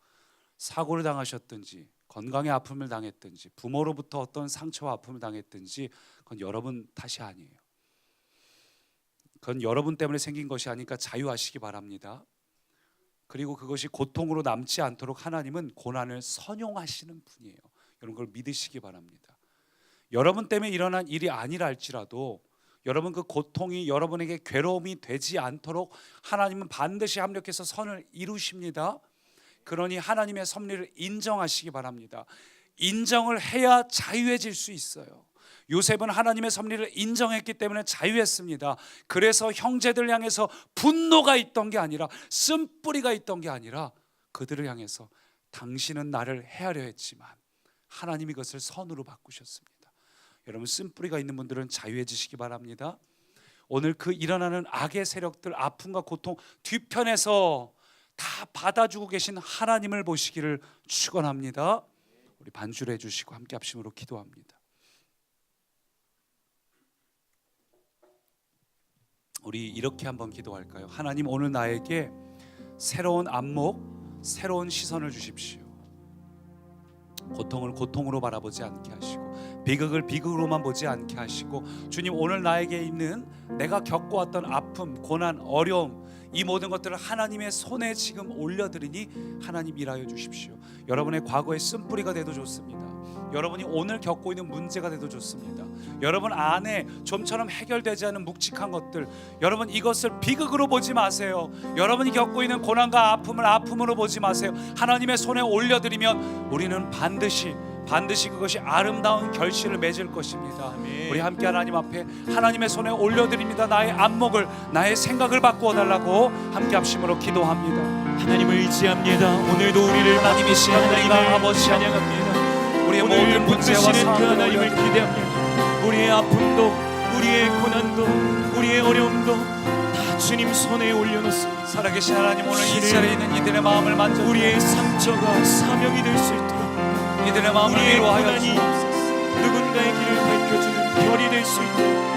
Speaker 1: 사고를 당하셨든지 건강의 아픔을 당했든지 부모로부터 어떤 상처와 아픔을 당했든지 그건 여러분 탓이 아니에요. 그건 여러분 때문에 생긴 것이 아니니까 자유하시기 바랍니다. 그리고 그것이 고통으로 남지 않도록 하나님은 고난을 선용하시는 분이에요. 여러분 그걸 믿으시기 바랍니다. 여러분 때문에 일어난 일이 아니라 할지라도 여러분 그 고통이 여러분에게 괴로움이 되지 않도록 하나님은 반드시 합력해서 선을 이루십니다. 그러니 하나님의 섭리를 인정하시기 바랍니다. 인정을 해야 자유해질 수 있어요. 요셉은 하나님의 섭리를 인정했기 때문에 자유했습니다. 그래서 형제들 향해서 분노가 있던 게 아니라 쓴뿌리가 있던 게 아니라 그들을 향해서 당신은 나를 해하려 했지만 하나님이 그것을 선으로 바꾸셨습니다. 여러분 쓴뿌리가 있는 분들은 자유해지시기 바랍니다. 오늘 그 일어나는 악의 세력들, 아픔과 고통 뒤편에서 다 받아주고 계신 하나님을 보시기를 축원합니다. 우리 반주를 해주시고 함께 합심으로 기도합니다. 우리 이렇게 한번 기도할까요? 하나님, 오늘 나에게 새로운 안목, 새로운 시선을 주십시오. 고통을 고통으로 바라보지 않게 하시고, 비극을 비극으로만 보지 않게 하시고, 주님, 오늘 나에게 있는 내가 겪어왔던 아픔, 고난, 어려움, 이 모든 것들을 하나님의 손에 지금 올려드리니 하나님 일하여 주십시오. 여러분의 과거의 쓴뿌리가 돼도 좋습니다. 여러분이 오늘 겪고 있는 문제가 돼도 좋습니다. 여러분 안에 좀처럼 해결되지 않은 묵직한 것들, 여러분 이것을 비극으로 보지 마세요. 여러분이 겪고 있는 고난과 아픔을 아픔으로 보지 마세요. 하나님의 손에 올려드리면 우리는 반드시 그것이 아름다운 결실을 맺을 것입니다.
Speaker 2: 아멘.
Speaker 1: 우리 함께 하나님 앞에 하나님의 손에 올려드립니다. 나의 안목을, 나의 생각을 바꾸어 달라고 함께 합심으로 기도합니다.
Speaker 2: 하나님을 의지합니다. 오늘도 우리를
Speaker 1: 하나님이
Speaker 2: 하나님을
Speaker 1: 아버지
Speaker 2: 찬양합니다.
Speaker 1: 우리의
Speaker 2: 오늘
Speaker 1: 모든 문제와
Speaker 2: 붙드시는 그
Speaker 1: 상황을
Speaker 2: 하나님을
Speaker 1: 올려드립니다.
Speaker 2: 기대합니다. 우리의 아픔도, 우리의 고난도, 우리의 어려움도 다 주님 손에 올려놓습니다.
Speaker 1: 살아계신 하나님, 오늘 이 자리에 있는 이들의 마음을 만져
Speaker 2: 우리의 상처가 사명이 될 수 있도록,
Speaker 1: 이들의 마음을
Speaker 2: 우리의
Speaker 1: 위로하여
Speaker 2: 고난이
Speaker 1: 주옵소서.
Speaker 2: 누군가의 길을 밝혀주는 별이 될 수 있도록,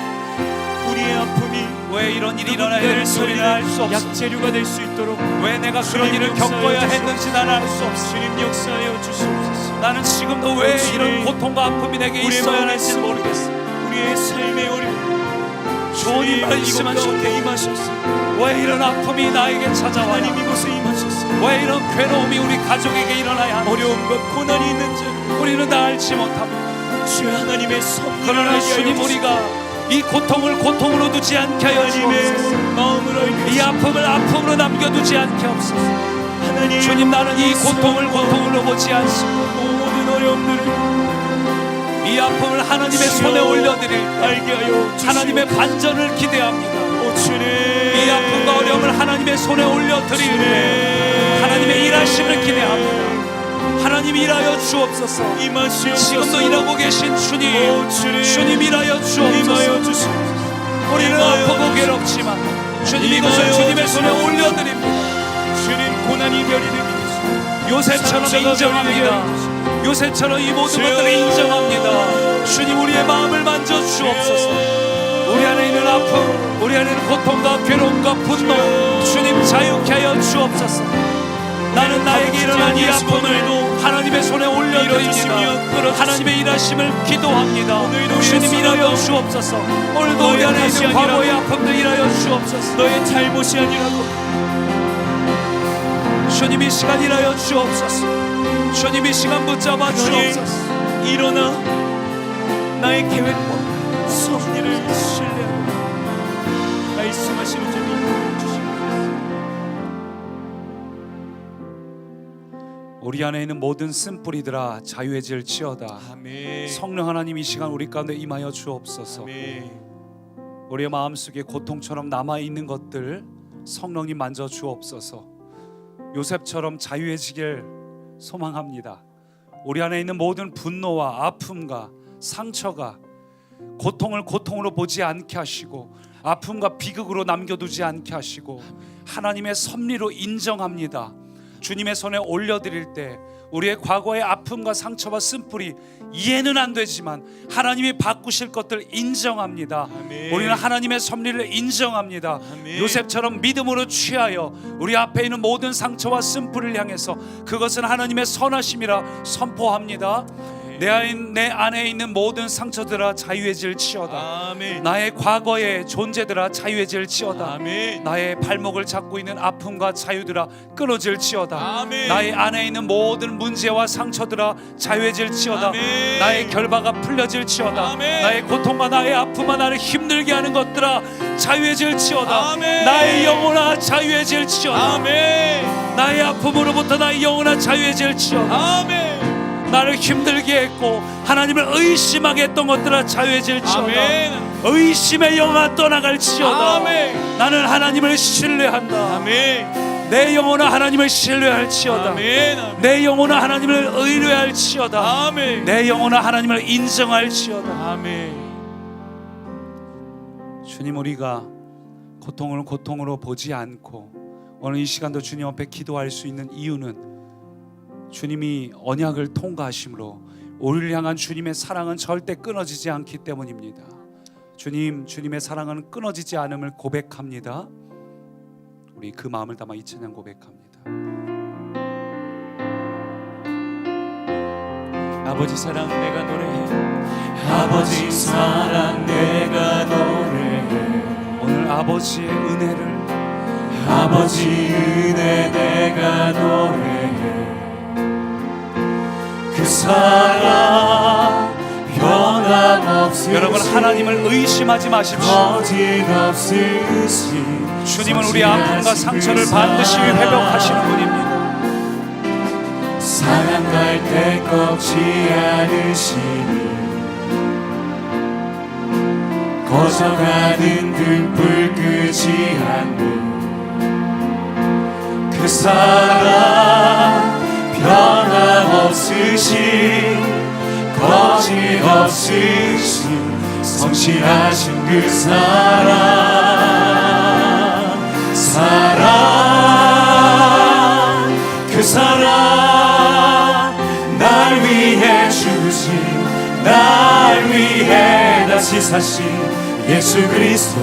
Speaker 2: 우리의 아픔이
Speaker 1: 왜 이런 일이 일어나야 될지 우리는 알 수 없어.
Speaker 2: 약재료가 될 수 있도록
Speaker 1: 왜 내가 그런 일을 겪어야 했는지 나는 알 수 없어.
Speaker 2: 주님 역사하여 주시옵소서.
Speaker 1: 나는 지금도 왜
Speaker 2: 주님,
Speaker 1: 이런 고통과 아픔이 내게
Speaker 2: 우리의
Speaker 1: 있어야
Speaker 2: 마음에
Speaker 1: 할지 모르겠어.
Speaker 2: 우리의 삶의 어려움,
Speaker 1: 주님 말씀만
Speaker 2: 이곳에 임하셨소.
Speaker 1: 왜 이런 아픔이 나에게 찾아와요?
Speaker 2: 하나님 이곳에 임하셨소.
Speaker 1: 왜 이런 괴로움이 우리 가족에게 일어나야 하는지
Speaker 2: 어려움과 고난이 있는지
Speaker 1: 우리는 다 알지 못합니다.
Speaker 2: 주 하나님의 섭리를
Speaker 1: 그러나 주님, 우리가 이 고통을 고통으로 두지 않게 하여 주옵소서.
Speaker 2: 마음을 알게
Speaker 1: 이 아픔을 아픔으로 남겨두지 않게 없소서.
Speaker 2: 하나님,
Speaker 1: 주님, 나는 이 고통을 고통으로 보지 않시고
Speaker 2: 모든 어려움들을
Speaker 1: 이 아픔을 하나님의 손에 올려드릴 때
Speaker 2: 알게 하여
Speaker 1: 하나님의 반전을 기대합니다.
Speaker 2: 주님,
Speaker 1: 이 아픔과 어려움을 하나님의 손에 올려드릴 때 하나님의 일하심을 기대합니다. 하나님 일하여 주옵소서. 지금도 일하고 계신 주님, 주님 일하여 주옵소서. 우리는 아프고 괴롭지만 주님 이것을 주님의 손에 올려드립니다.
Speaker 2: 주님, 고난이 별이 되게
Speaker 1: 요셉처럼 인정합니다. 요셉처럼 이 모든 것들을 인정합니다. 주님, 우리의 마음을 만져 주옵소서. 우리 안에 있는 아픔, 우리 안에 있는 고통과 괴로움과 분노, 주님 자유케 하여 주옵소서. 나는 나에게 일어난 이 아픔을 하나님의 손에 올려드립니다. 하나님의 일하심을 기도합니다. 주님 일하여 주옵소서. 오늘도 우리 안에 있는 과거의 아픔들 일하여 주옵소서.
Speaker 2: 너의 잘못이 아니라고
Speaker 1: 주님 이 시간 일하여 주옵소서. 주님 이 시간 붙잡아 주옵소서.
Speaker 2: 일어나 나의 계획과 섭리를 신뢰하고 말씀하시는 줄 믿고 주시옵소서.
Speaker 1: 우리 안에 있는 모든 쓴뿌리들아 자유해질지어다.
Speaker 2: 아멘.
Speaker 1: 성령 하나님 이 시간 우리 가운데 임하여 주옵소서.
Speaker 2: 아멘.
Speaker 1: 우리의 마음속에 고통처럼 남아있는 것들 성령님 만져 주옵소서. 요셉처럼 자유해지길 소망합니다. 우리 안에 있는 모든 분노와 아픔과 상처가 고통을 고통으로 보지 않게 하시고 아픔과 비극으로 남겨두지 않게 하시고 하나님의 섭리로 인정합니다. 주님의 손에 올려드릴 때 우리의 과거의 아픔과 상처와 쓴뿌리 이해는 안 되지만 하나님이 바꾸실 것들 인정합니다.
Speaker 2: 아멘.
Speaker 1: 우리는 하나님의 섭리를 인정합니다.
Speaker 2: 아멘.
Speaker 1: 요셉처럼 믿음으로 취하여 우리 앞에 있는 모든 상처와 쓴뿌리를 향해서 그것은 하나님의 선하심이라 선포합니다. 내 안에 있는 모든 상처들아 자유해질지어다.
Speaker 2: 아멘.
Speaker 1: 나의 과거의 존재들아 자유해질지어다.
Speaker 2: 아멘.
Speaker 1: 나의 발목을 잡고 있는 아픔과 자유들아 끊어질지어다.
Speaker 2: 아멘.
Speaker 1: 나의 안에 있는 모든 문제와 상처들아 자유해질지어다.
Speaker 2: 아멘.
Speaker 1: 나의 결박가 풀려질지어다.
Speaker 2: 아멘.
Speaker 1: 나의 고통과 나의 아픔과 나를 힘들게 하는 것들아 자유해질지어다.
Speaker 2: 아멘.
Speaker 1: 나의 영혼아 자유해질지어다.
Speaker 2: 아멘.
Speaker 1: 나의 아픔으로부터 나의 영혼아 자유해질지어다.
Speaker 2: 아멘.
Speaker 1: 나를 힘들게 했고 하나님을 의심하게 했던 것들아 자유해질지어다.
Speaker 2: 아멘.
Speaker 1: 의심의 영아 떠나갈지어다.
Speaker 2: 아멘.
Speaker 1: 나는 하나님을 신뢰한다.
Speaker 2: 아멘.
Speaker 1: 내 영혼아 하나님을 신뢰할지어다.
Speaker 2: 아멘.
Speaker 1: 내 영혼아 하나님을 의뢰할지어다.
Speaker 2: 아멘.
Speaker 1: 내 영혼아 하나님을 인정할지어다.
Speaker 2: 아멘.
Speaker 1: 주님, 우리가 고통을 고통으로 보지 않고 오늘 이 시간도 주님 앞에 기도할 수 있는 이유는 주님이 언약을 통과하심으로 우리를 향한 주님의 사랑은 절대 끊어지지 않기 때문입니다. 주님, 주님의 사랑은 끊어지지 않음을 고백합니다. 우리 그 마음을 담아 이 찬양 고백합니다.
Speaker 2: 아버지 사랑 내가 노래해.
Speaker 3: 아버지 사랑 내가 노래해.
Speaker 1: 오늘 아버지의 은혜를,
Speaker 3: 아버지 은혜 내가 노래해. 그 사랑 변함없으신,
Speaker 1: 여러분 하나님을 의심하지 마십시오.
Speaker 3: 거짓없으신
Speaker 1: 주님은 우리 아픔과 상처를 반드시 회복하시는 분입니다.
Speaker 3: 사랑할 때 꺾지 않으시니 꺼져가는 등불 끄지 않는 그 사랑 변함없으신 거짓없으신 성실하신 그 사랑 그 사랑 날 위해 주신 날 위해 다시 사신 예수 그리스도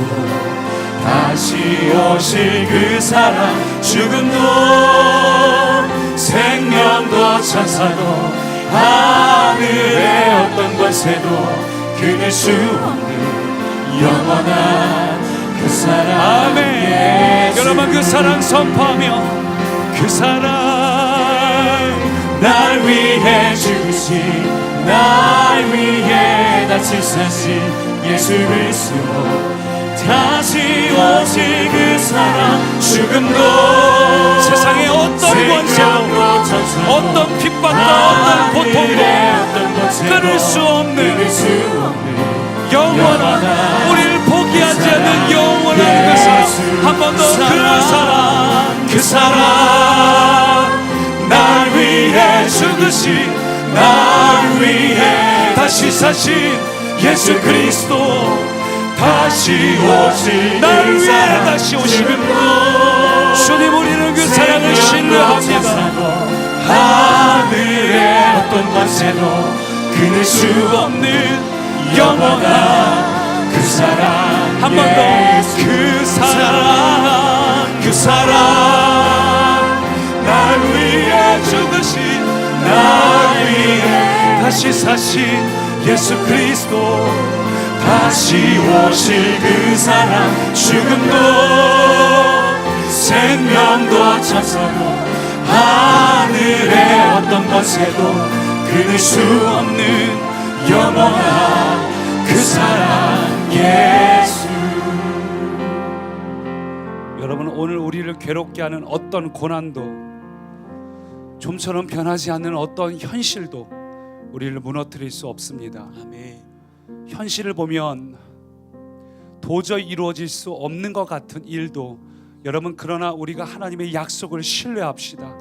Speaker 3: 다시 오실 그 사랑 죽음도 생명도 천사도 하늘의 어떤 권세도 끊을 수 없는 영원한 그 사랑
Speaker 1: 아멘.
Speaker 3: 예수.
Speaker 1: 여러분 그 사랑 선포하며 그 사랑
Speaker 3: 날 위해 주신 날 위해 다시 사신 예수 그리스도 다시 오실 그 사랑 죽음도
Speaker 1: 세상의 어떤 권세도 어떤 핍박과 어떤 고통도 끊을 수 없는 영원한 우리를 포기하지 않는 영원한 그 사랑 한 번 더 그 사랑
Speaker 3: 날 위해 죽으신 날 위해 다시 사신 예수 그리스도 다시 오실
Speaker 1: 날
Speaker 3: 그
Speaker 1: 위해
Speaker 3: 사랑
Speaker 1: 다시 오시는
Speaker 3: 죽음도
Speaker 1: 주님, 우리는 그 사랑을 신뢰합니다.
Speaker 3: 하늘의 어떤 권세도 끊을 수 없는 영원한 그 사랑
Speaker 1: 한 번 더
Speaker 3: 그 사랑 날 위해 죽으신 날 위해 다시 사신 예수 그리스도 다시 오실 그 사랑 죽음도 생명도 천사도 하늘의 어떤 권세도 끊을 수 없는 영원한 그 사랑 예수.
Speaker 1: 여러분, 오늘 우리를 괴롭게 하는 어떤 고난도 좀처럼 변하지 않는 어떤 현실도 우리를 무너뜨릴 수 없습니다.
Speaker 2: 아멘.
Speaker 1: 현실을 보면 도저히 이루어질 수 없는 것 같은 일도 여러분, 그러나 우리가 하나님의 약속을 신뢰합시다.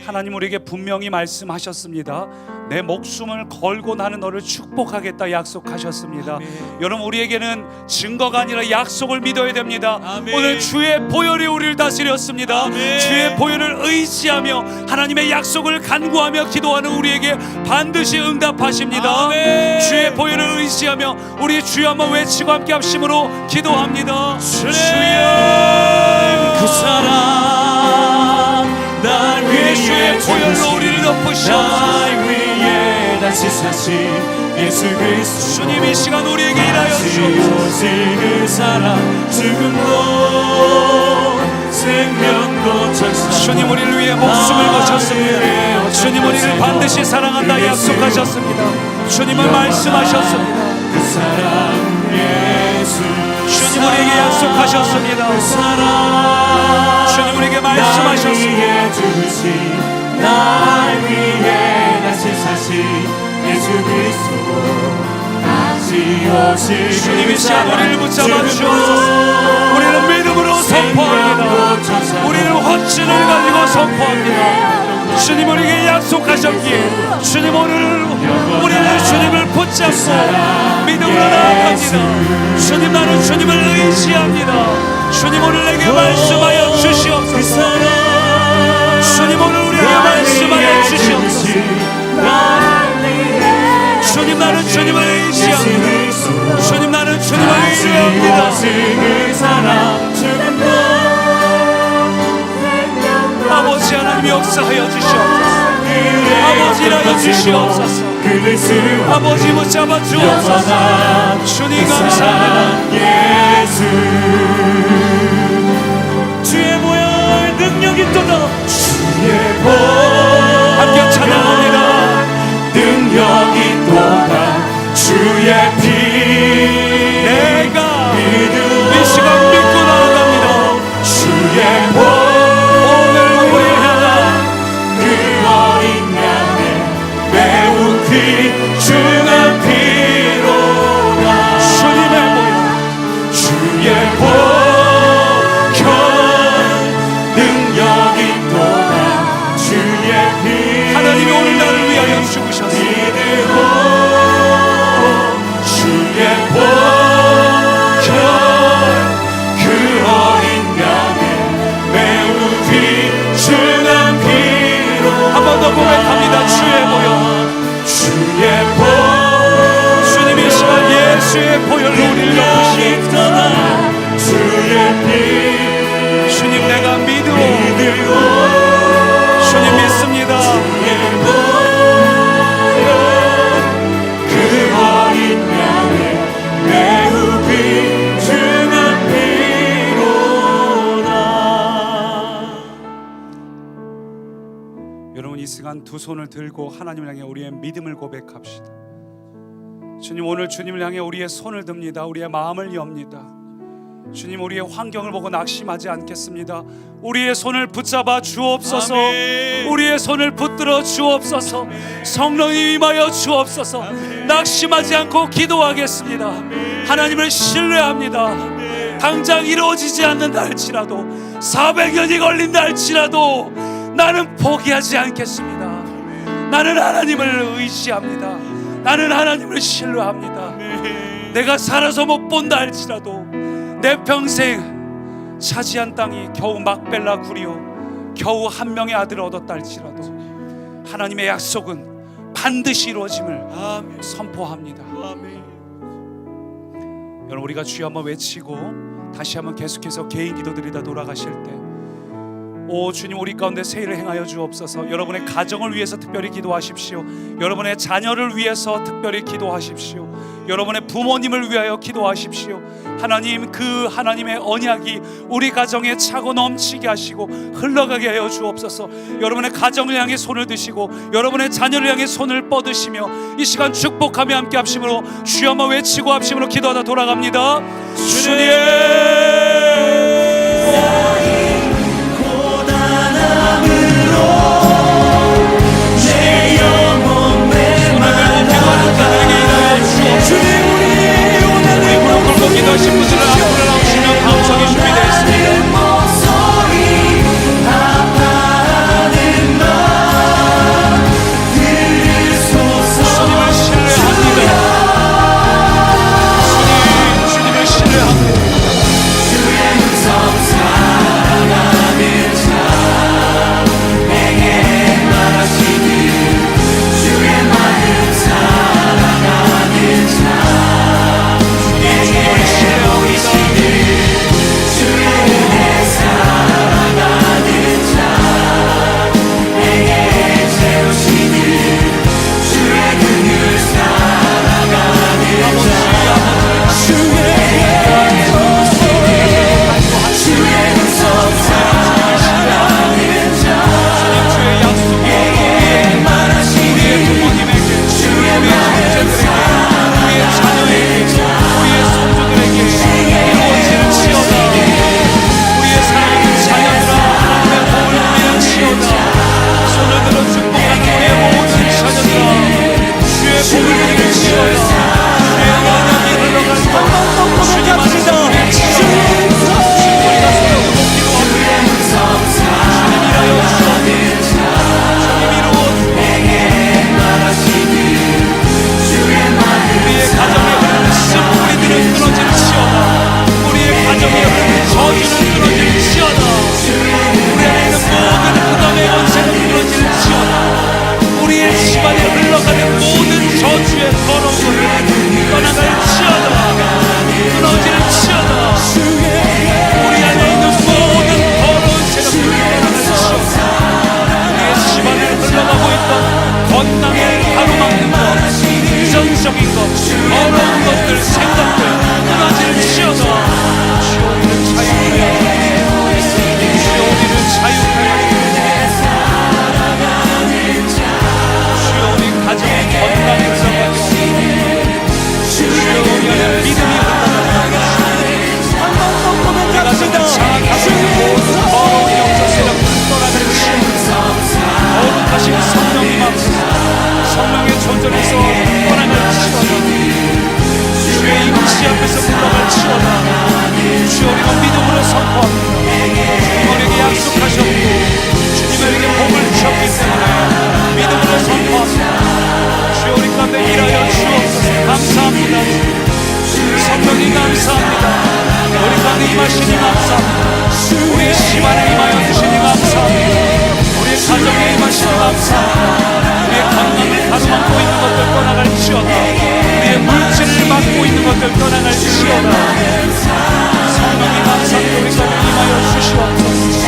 Speaker 1: 하나님 우리에게 분명히 말씀하셨습니다. 내 목숨을 걸고 나는 너를 축복하겠다 약속하셨습니다.
Speaker 2: 아멘.
Speaker 1: 여러분, 우리에게는 증거가 아니라 약속을 믿어야 됩니다.
Speaker 2: 아멘.
Speaker 1: 오늘 주의 보혈이 우리를 다스렸습니다.
Speaker 2: 아멘.
Speaker 1: 주의 보혈을 의지하며 하나님의 약속을 간구하며 기도하는 우리에게 반드시 응답하십니다.
Speaker 2: 아멘.
Speaker 1: 주의 보혈을 의지하며 우리 주여 한번 외치고 함께 합심으로 기도합니다. 주여
Speaker 3: 그 사랑 날 위해
Speaker 1: 주의 보혈로 우리를 덮으시옵소서.
Speaker 3: 날 위해 다시 사신 예수 그리스도
Speaker 1: 주님, 이 시간 우리에게 일하여
Speaker 3: 다시
Speaker 1: 주옵소서.
Speaker 3: 오실 그 사랑 죽음도 생명도 천사
Speaker 1: 주님, 우리를 위해 목숨을 거셨습니다. 주님, 우리를 반드시 사랑한다 약속하셨습니다. 주님은 말씀하셨습니다.
Speaker 3: 그 사랑 예수
Speaker 1: 주님, 우리에게 약속하셨습니다.
Speaker 3: 그 사랑
Speaker 1: 주님, 우리에게
Speaker 3: 날
Speaker 1: 말씀하셨습니다.
Speaker 3: 위해 주신 날 위해 다시 사신 예수 그리스도 다시 오실
Speaker 1: 주님, 이
Speaker 3: 그
Speaker 1: 시간
Speaker 3: 사랑
Speaker 1: 우리를 붙잡아
Speaker 3: 죽음도
Speaker 1: 주옵소서. 우리는 믿음으로 선포합니다.
Speaker 3: 생명도 천사
Speaker 1: 우리는 확신을 가지고 선포합니다. 주 주님 우리에게 약속하셨기에 주님 오늘 우리는 주님을 붙잡고 믿음으로 나아갑니다. 주님 나는 주님을 의지합니다. 주님 오늘 내게 말씀하여 주시옵소서. 주님 오늘 우리에게 말씀하여 주시옵소서. 주님 나는 주님을 의지합니다. 주님 나는 주님을 의지합니다. 아버지 하나님 역사하여 주시옵소서. 아버지 일하여 주시옵소서. 아버지 붙잡아 주옵소서. 주님 감사합니다.
Speaker 3: 예수 주의 보혈 능력이 있도다. 주의 보혈
Speaker 1: 함께 찬양합니다.
Speaker 3: 능력이 있도다. 주의 피
Speaker 1: 내가
Speaker 3: 믿음
Speaker 1: 이 시간 믿고 나아갑니다.
Speaker 3: 주의 보혈
Speaker 1: 오늘 우리가
Speaker 3: 그 어린 양의 매우 귀중한 피로다.
Speaker 1: 주님의 보혈
Speaker 3: 주의 보혈 능력이 있도다. 주의 피
Speaker 1: 하나님이 오늘 나를 위하여 죽으셨습니다.
Speaker 3: 주의 보혈 그 어린 양의 매우 귀중한 피로
Speaker 1: 한 번 더 고백합니다. 주의 보혈.
Speaker 3: 주의 보혈
Speaker 1: 주님 이 시간 예수의 보혈로 우리를 덮으시옵소서.
Speaker 3: 떠나 주의 피
Speaker 1: 주님 내가 믿으오.
Speaker 3: 믿으오
Speaker 1: 주님 믿습니다.
Speaker 3: 주의 보혈 그 어린 양의 매우 귀중한 피로다.
Speaker 1: 여러분 이 시간 두 손을 들고 하나님을 향해 우리의 믿음을 고백합시다. 주님 오늘 주님을 향해 우리의 손을 듭니다. 우리의 마음을 엽니다. 주님 우리의 환경을 보고 낙심하지 않겠습니다. 우리의 손을 붙잡아 주옵소서.
Speaker 2: 아멘.
Speaker 1: 우리의 손을 붙들어 주옵소서. 성령이 임하여 주옵소서. 낙심하지 않고 기도하겠습니다. 하나님을 신뢰합니다. 당장 이루어지지 않는다 할지라도 400년이 걸린다 할지라도 나는 포기하지 않겠습니다. 나는 하나님을 의지합니다. 나는 하나님을 신뢰합니다. 내가 살아서 못 본다 할지라도 내 평생 차지한 땅이 겨우 막벨라 굴이요 겨우 한 명의 아들을 얻었다 할지라도 하나님의 약속은 반드시 이루어짐을 선포합니다. 여러분 우리가 주여 한번 외치고 다시 한번 계속해서 개인 기도드리다 돌아가실 때 오 주님 우리 가운데 세일을 행하여 주옵소서. 여러분의 가정을 위해서 특별히 기도하십시오. 여러분의 자녀를 위해서 특별히 기도하십시오. 여러분의 부모님을 위하여 기도하십시오. 하나님 그 하나님의 언약이 우리 가정에 차고 넘치게 하시고 흘러가게 하여 주옵소서. 여러분의 가정을 향해 손을 드시고 여러분의 자녀를 향해 손을 뻗으시며 이 시간 축복하며 함께 합심으로 주여 한번 외치고 합심으로 기도하다 돌아갑니다. 주님 기도하신 분들은 앞으로 나오시면 방송이 준비되어 있습니다. 주님을 신뢰합니다. 주님을 신뢰합니다. 가정에 임하시니 감사합니다. 우리의 집안에 임하여 주시니 감사합니다. 우리의 가정에 임하시니 감사합니다. 우리의 건강을 가로막고 있는 것들 떠나갈지어다. 우리의 물질을 막고 있는 것들 떠나갈지어다. 성령님 감사합니다. 우리 가정에 임하여 주시옵소서.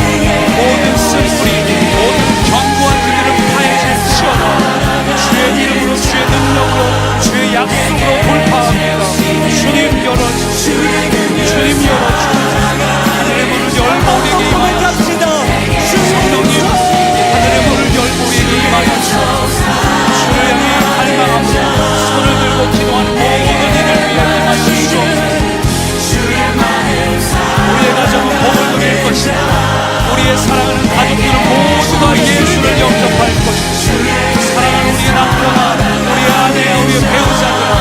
Speaker 1: 모든 쓴뿌리 모든 견고한 그들을 파헤질지어다. 주의 이름으로 주의 능력으로 주의 약속으로 돌파합니다. 주님 열어주시오. 주님 열어주시오. 하늘의 문을 열고 우리에게 임하여 주시옵소서. 성령님 하늘의 문을 열고 우리에게 임하여 주시옵소서. 주를 향해 갈망합니다. 손을 들고 기도하는 모든 이를 위해 임하시옵소서. 우리의 가정은 복을 누릴 것이다. 우리의 사랑하는 가족들은 모두가 예수를 영접할 것이다. 사랑하는 우리의 남편아, 우리의 아내야, 우리의 배우자들아,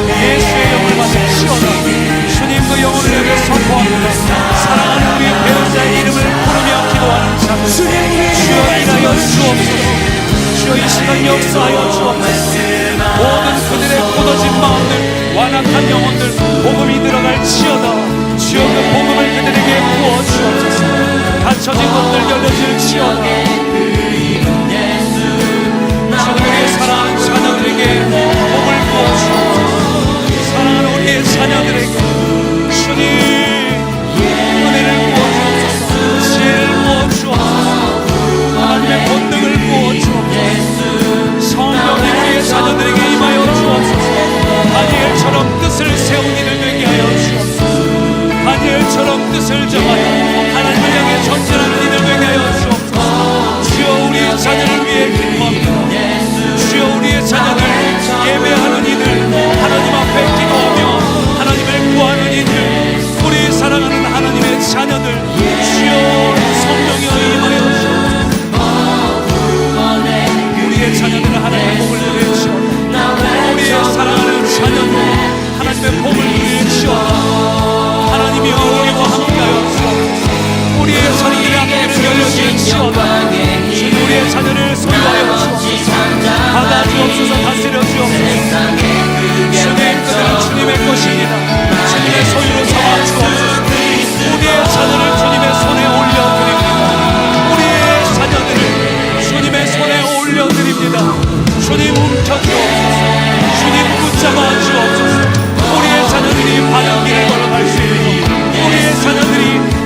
Speaker 1: 예수의 영을 받으시오다. 주님 그 영혼을 내게 선포합니다. 사랑하는 우리의 배우자의 이름을 부르며 기도하는 자들, 주여 일하여 주옵소서. 주여 이 시간 역사하여 주옵소서. 모든 그들의 굳어진 마음들, 완악한 영혼들 복음이 들어갈지어다. 주여 그 복음을 그들에게 부어 주옵소서. 닫혀진 것들 열려질지어다. 주님 우리의 사랑하는 자녀들에게 복을 부어 주옵소서. 사랑하는 우리의 자녀들에게 주님 은혜를 부어 주옵소서. 지혜를 부어 주옵소서. 하나님의 본능을 부어 주옵소서. 성령님 우리의 자녀들에게 임하여 주옵소서. 다니엘처럼 뜻을 세운 이를 되게 하여 주옵소서. 다니엘처럼 뜻을 정하여 하나님을 향해 전진하는 이들 되게 하여 주옵소서. 주여 우리의 자녀를 위해 기도합니다. 주여 우리의 자녀들 예배하는 이들, 하나님 앞에 기도하며 하나님을 구하는 이들, 우리 사랑하는 하나님의 자녀들, 주여 성령이여 임하여 주옵소서. 우리의 자녀들은 하나님의 복을 누리시오다. 우리의 사랑하는 자녀들 하나님의 복을 누리시오다. 하나님이 우리와 함께하여 주옵소서. 우리의 자녀들의 앞길을 열려주시오다. 주님 우리의 자녀를 소유하여 주옵소서. 받아주옵소서. 다스려 주옵소서. 주님 그들은 주님의 것입니다. 주님의 소유로 삼아 주옵소서. 우리의 자녀를 주님의 손에 올려드립니다. 우리의 자녀들을 주님의 손에 올려드립니다. 주님 움켜주옵소서. 주님 붙잡아 주옵소서. 우리의 자녀들이 바른 길을 걸어갈 수 있도록, 우리의 자녀들이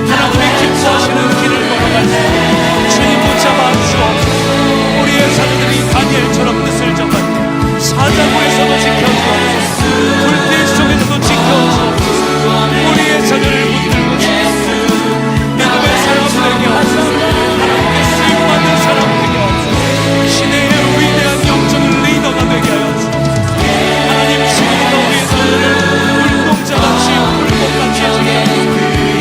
Speaker 1: 하나님의 기뻐하시는 길을 걸어갈 수 있도록 주님 붙잡아 주옵소서. 우리의 자녀들이 다니엘처럼 뜻을 정할 사자굴에서도 지켜주옵소서. 불길 속에서도 지켜주옵소서. 우리의 자녀를 붙들고 주옵소서. 믿음의 사람 되게 하옵소서. 하나님께 쓰임받는 사람 되게 하옵소서. 시대의 위대한 영적인 리더가 되게 하여 주옵소서. 하나님 지금도 우리의 자녀들을 물동자같이 불꽃같이 해주옵소서.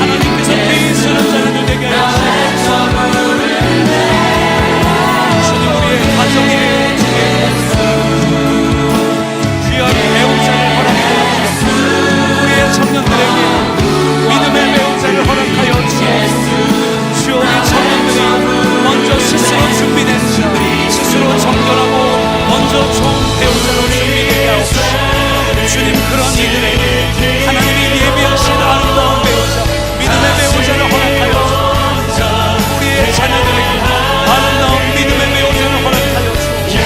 Speaker 1: 하나님께서 베이스는 자녀들 되게 하여 주옵소서. 주님 우리의 가정에 귀한 배우자를 허락하여 주옵소서. 우리의 청년들에게 믿음의 배우자를 허락하여 주옵소서. 주여 우리 청년들이 먼저 스스로 준비된 자, 스스로 정결하고 먼저 좋은 배우자로 준비되게 하옵소서. 주님 그런 이들에게 하나님이 예비하신 아름다운 배우자, 믿음의 배우자를 허락하여 주옵소서. 우리의 자녀들에게 아름다운 믿음의 배우자를 허락하여 주옵소서.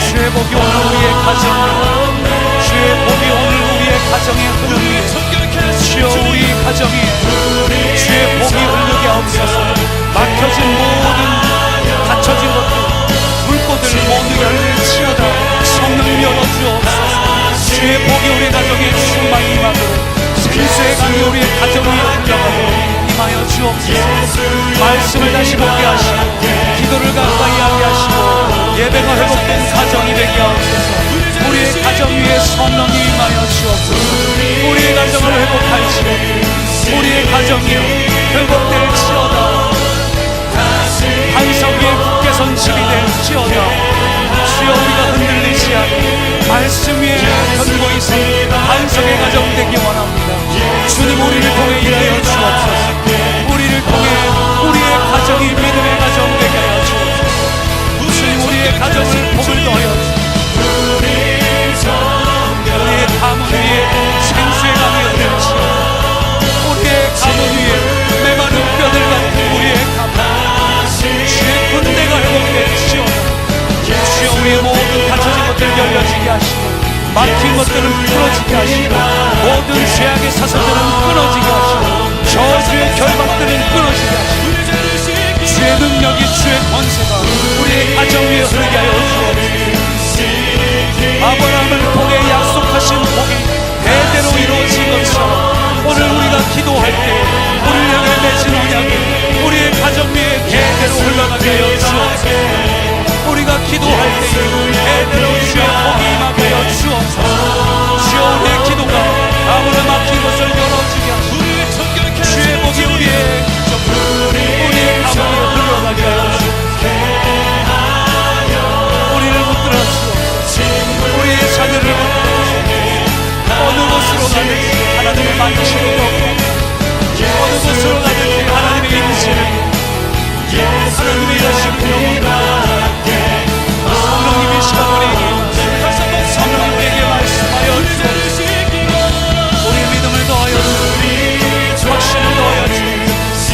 Speaker 1: 주의 복이 오늘 우리의 가정을, 주의 복이 오늘 우리의 가정에 흐르게, 주여 우리 가정이 주의 복이 흐르게 하옵소서. 막혀진 모든 닫혀진 것들, 불꽃을 모두 열리치어다. 성령님 열어주옵소서. 주의 복이 우리 가정에 충만히 임하도록 생수의 강이 우리의 가정 위에 흘러가도록 임하여 주옵소서. 말씀을 다시 보게 하시고 기도를 가까이 하게 하시고 예배가 회복된 가정이 되게 하옵소서. 우리의 가정 위에 성령이 임하여 주옵소서. 우리의 가정을 회복할지어다. 우리의 가정이 회복될지어다. 반석 위에 굳게 선 집이 될지어다. 주여 우리가 흔들리지 않고 말씀 위에 견고 있어 반석의 가정 되기 원합니다. 주님 우리를 통해 일하여 주옵소서. 우리를 통해 우리의 가정이 믿음의 가정 되게 하여 주옵소서. 주님 우리의 가정을 복을 더하여 주옵소서. 열려지게 하시고 막힌 것들은 풀어지게 하시고 모든 죄악의 사슬들은 끊어지게 하시고 저주의 결박들은 끊어지게 하시고 주의 능력이 주의 권세가 우리의 가정 위에 흐르게 하여 주옵소서. 아브라함을 통해 약속하신 복이 대대로 이루어진 것처럼 오늘 우리가 기도할 때 우리를 향해 맺은 언약이 우리의 가정 위에 대대로 흘러가게 하여 주옵소서. 우리가 기도할 때 대대로 주의 복이 임하게 하여 주옵소서. 주여 우리의 기도가 아무나 막힌 것을 열어주게 하시고 주의 복이 우리의 가정 위에 흘러가게 하여 주옵소서. 우리를 붙들어 주옵소서. 우리의 자녀를 붙들어 주옵소서. 어느 곳으로 가든지 하나님의 만지심을 얻고 어느 곳으로 가든지 하나님의 임재를 하나님의 여신을 성령님이 시간 우리에게 성령님에게 말씀하여 주옵소서. 우리의 믿음을 더하여 주옵소서. 확신을 더하여 주옵소서.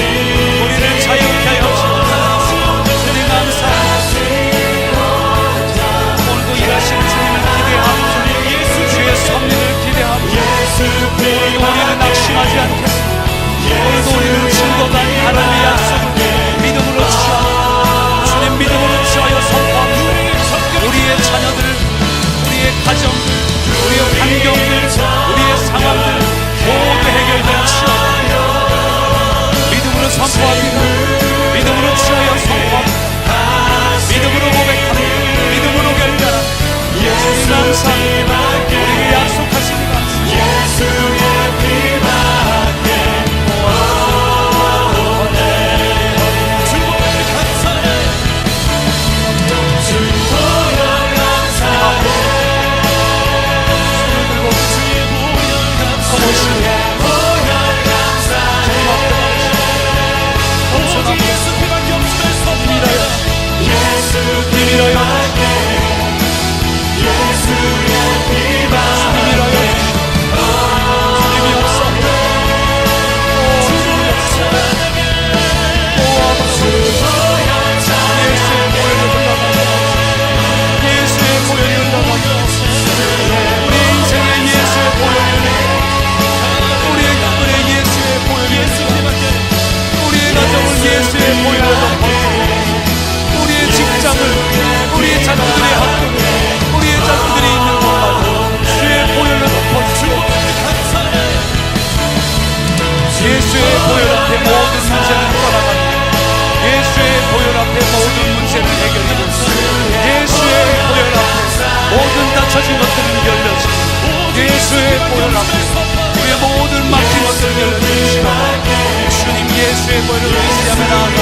Speaker 1: 우리를 자유케 하여 주옵소서. 주님 감사합니다. 오늘도 일하시는 주님을 기대하고 주의 섭리를 기대하고 우리는 낙심하지 않겠습니다. 오늘도 우리는 증거가 아닌 하나님의 약속을 믿음으로 취하고 주님 믿음으로 취하여 선포합니다. 우리의 자녀들, 우리의 가정, 우리의 환경들, 우리의 상황들 모두 해결될 치옵소서. 믿음으로 선포합니다. 믿음으로 취하여 선포합니다. 믿음으로 고백합니다. 믿음으로 결단합니다. 주님 감사합니다. 우리에게 약속하십니다. 우리의 직장을, 우리의 자녀들의 학교를, 우리의 자녀들이 있는 곳마다 주의 보혈로 덮어주시고 예수의 보혈 앞에 모든 문제는 떠나갑니다. 예수의 보혈 앞에 모든 문제는 해결되고 예수의 보혈 앞에 모든 닫혀진 것들은 열려지고 예수의 보혈 앞에 우리의 모든 막힌 것들을 열려주시고 주님 예수의 보혈을 의지하며 나아가